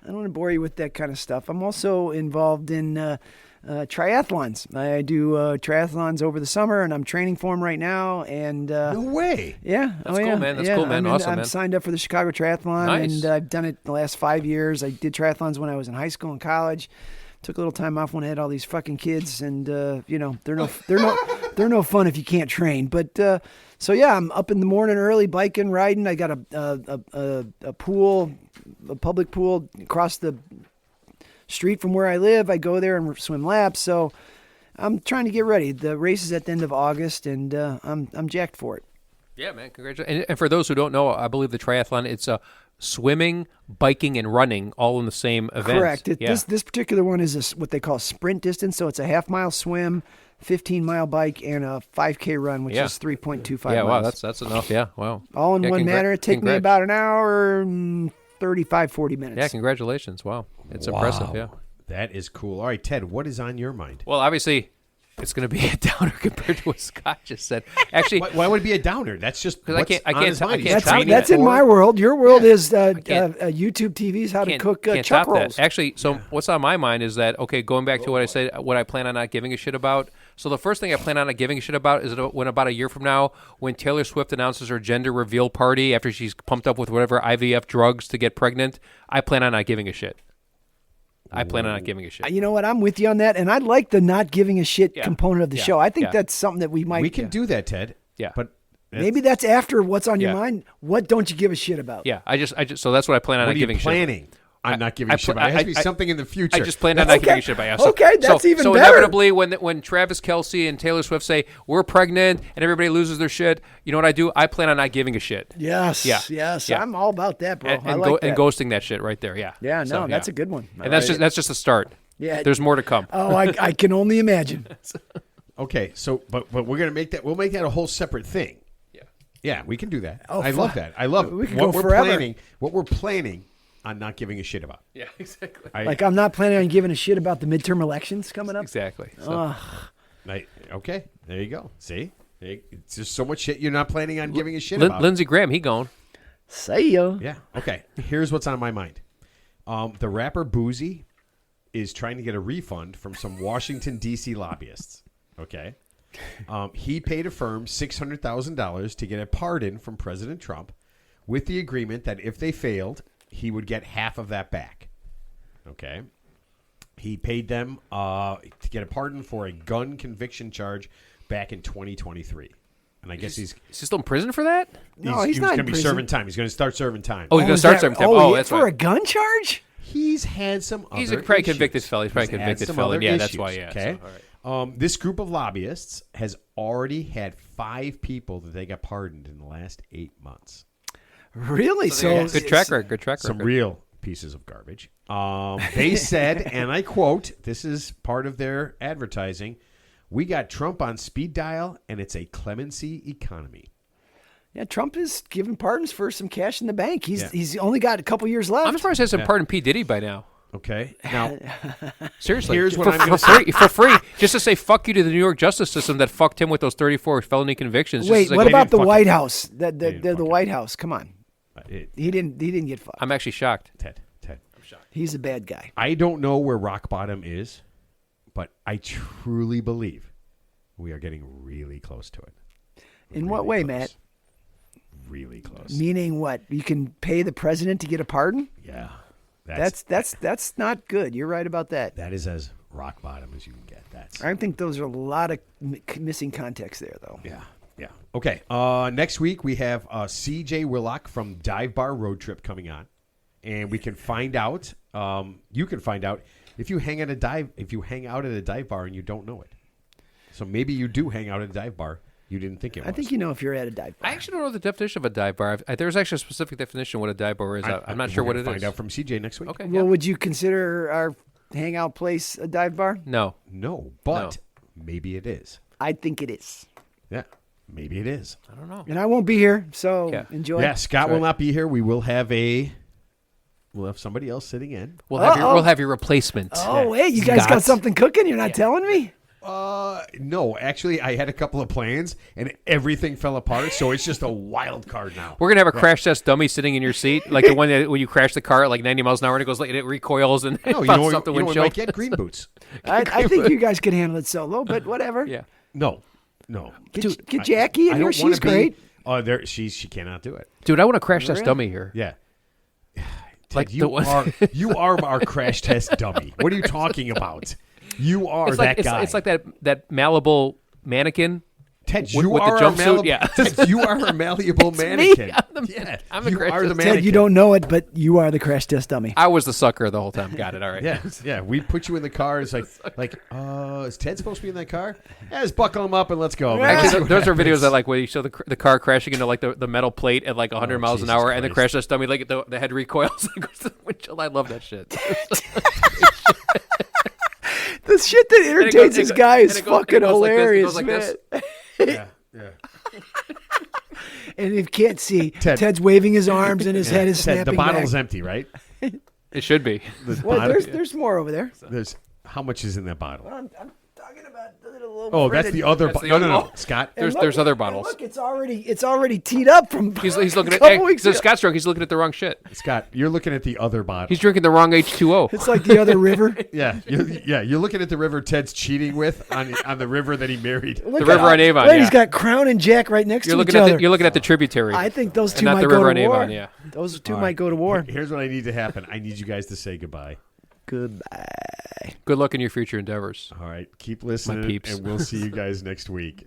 I don't want to bore you with that kind of stuff. I'm also involved in triathlons. I do triathlons over the summer, and I'm training for them right now. And No way. yeah, That's cool, man. That's cool, man. Awesome, I'm man. signed up for the Chicago Triathlon, Nice. and I've done it the last 5 years. I did triathlons when I was in high school and college. Took a little time off when I had all these fucking kids, and they're no fun if you can't train. But so yeah, I'm up in the morning early, biking, riding. I got a pool, a public pool across the street from where I live. I go there and swim laps. So I'm trying to get ready. The race is at the end of August, and I'm jacked for it. Yeah, man, congratulations. And for those who don't know, I believe the triathlon, it's swimming, biking, and running all in the same event. Correct. This particular one is what they call sprint distance, so it's a half-mile swim, 15-mile bike, and a 5K run, which is 3.25 miles. Yeah, wow, that's enough. Yeah, wow. All in one matter. It takes me about an hour and 35, 40 minutes. Yeah, congratulations. Wow. It's impressive, yeah. That is cool. All right, Ted, what is on your mind? Well, obviously, it's going to be a downer compared to what Scott just said. Actually, why would it be a downer? That's just because I can't That's in my world. Your world is YouTube TV's how to cook chuck rolls. That. Actually, so what's on my mind is that, okay, going back to what I said, what I plan on not giving a shit about. So the first thing I plan on not giving a shit about is when about a year from now, when Taylor Swift announces her gender reveal party after she's pumped up with whatever IVF drugs to get pregnant, I plan on not giving a shit. I plan on not giving a shit. You know what? I'm with you on that, and I like the not giving a shit component of the show. I think that's something that we can do that, Ted. Yeah, but maybe that's after what's on your mind. What don't you give a shit about? Yeah, I just so that's what I plan on not giving a shit. Planning. I'm not giving a shit about. It has to be something in the future. I just plan on not giving a shit about. Yeah. So, okay, that's even better. So inevitably, when Travis Kelce and Taylor Swift say we're pregnant and everybody loses their shit, you know what I do? I plan on not giving a shit. Yes. I'm all about that, bro. And ghosting that shit right there. Yeah. Yeah. No, that's a good one. And that's just a start. Yeah. There's more to come. Oh, I can only imagine. Okay, so but we're gonna make that. We'll make that a whole separate thing. Yeah, we can do that. Oh, I love that. I love we can what go we're forever. planning. What we're planning on not giving a shit about. Yeah, exactly. I'm not planning on giving a shit about the midterm elections coming up. Exactly. So. Okay, there you go. See, it's just so much shit you're not planning on giving a shit about. Lindsey Graham, he gone. See ya. Yeah. Okay. Here's what's on my mind. The rapper Boozy is trying to get a refund from some Washington D.C. lobbyists. Okay. He paid a firm $600,000 to get a pardon from President Trump, with the agreement that if they failed, he would get half of that back. Okay. He paid them to get a pardon for a gun conviction charge back in 2023. And I guess he's still in prison for that? No, he's not in prison. He's going to be serving time. He's going to start serving time. Oh, he's going to start serving time. Oh, that's for right. a gun charge? He's had some other He's a probably issues. convicted felon. He's probably convicted felon. Yeah, that's why, yeah. Okay. So, all right. This group of lobbyists has already had 5 people that they got pardoned in the last 8 months. Really? Good track record. Some real pieces of garbage. They said, and I quote, this is part of their advertising, "We got Trump on speed dial, and it's a clemency economy." Yeah, Trump is giving pardons for some cash in the bank. He's only got a couple years left. I'm surprised he hasn't pardoned P. Diddy by now. Okay. Now, seriously, here's what I'm going to say. For free, just to say fuck you to the New York justice system that fucked him with those 34 felony convictions. Wait, what about the White House? The White House. Come on. He didn't get fucked. I'm actually shocked. Ted. I'm shocked. He's a bad guy. I don't know where rock bottom is, but I truly believe we are getting really close to it. In what way, Matt? Really close. Meaning what? You can pay the president to get a pardon? Yeah. That's not good. You're right about that. That is as rock bottom as you can get. I think those are a lot of missing context there, though. Yeah. Okay. Next week we have C.J. Willock from Dive Bar Road Trip coming on, and we can find out. You can find out if you hang out at a dive bar and you don't know it. So maybe you do hang out at a dive bar. You didn't think it was. I think you know if you're at a dive bar. I actually don't know the definition of a dive bar. There's actually a specific definition of what a dive bar is. I'm not sure what it is. Find out from CJ next week. Okay. Well, would you consider our hangout place a dive bar? No, but maybe it is. I think it is. Yeah, maybe it is. I don't know. And I won't be here, so enjoy. Yeah, Scott will not be here. We will have somebody else sitting in. We'll have your replacement. Oh, hey, you guys got something cooking? You're not telling me? No, actually, I had a couple of plans, and everything fell apart, so it's just a wild card now. We're going to have a crash test dummy sitting in your seat, like the one that when you crash the car at like 90 miles an hour, and it goes like it recoils and no, bounces off the windshield. You might get green boots. I think you guys could handle it solo, but whatever. Yeah. No. Get Jackie in here. She's great. She cannot do it. Dude, I want a crash test dummy here. Yeah. Like you are our crash test dummy. What are you talking about? You are guy. It's like that Malibu mannequin Ted, with you the are a jumpsuit, malleable. yeah. Ted, you are a malleable me. mannequin. Yeah, I'm the you crash are the test. mannequin. Ted, you don't know it, but you are the crash test dummy. I was the sucker the whole time. Got it. All right. Yeah. We put you in the car. It's is Ted supposed to be in that car? Yeah, just buckle him up and let's go. Man. Actually, those are videos I like where you show the car crashing into like the metal plate at like 100 miles an Jesus hour, and the Christ. crash test dummy like the head recoils and goes to the windshield. I love that shit. The shit that entertains this guy is fucking it hilarious, goes like man. this. Yeah. And if you can't see, Ted. Ted's waving his arms and his head is Ted, snapping the bottle's back. empty, right? It should be. Well, there's more over there. There's how much is in that bottle? I'm talking about the little. Oh, that's the other That's bottle. the No, other- Scott. There's other bottles. Look, it's already teed up from. He's looking a at couple weeks so ago. Scott's drunk. He's looking at the wrong shit. Scott, you're looking at the other bottle. He's drinking the wrong H2O. It's like the other river. You're looking at the river Ted's cheating with on the river that he married. Look The river at- on Avon, Wait, yeah. he's got Crown and Jack right next You're to looking each at other. you're looking at the tributary. I think those two not might the go river to on war. Avon, yeah. Those two might go to war. Here's what I need to happen. I need you guys to say goodbye. Goodbye. Good luck in your future endeavors. All right, keep listening, peeps. and we'll see you guys next week.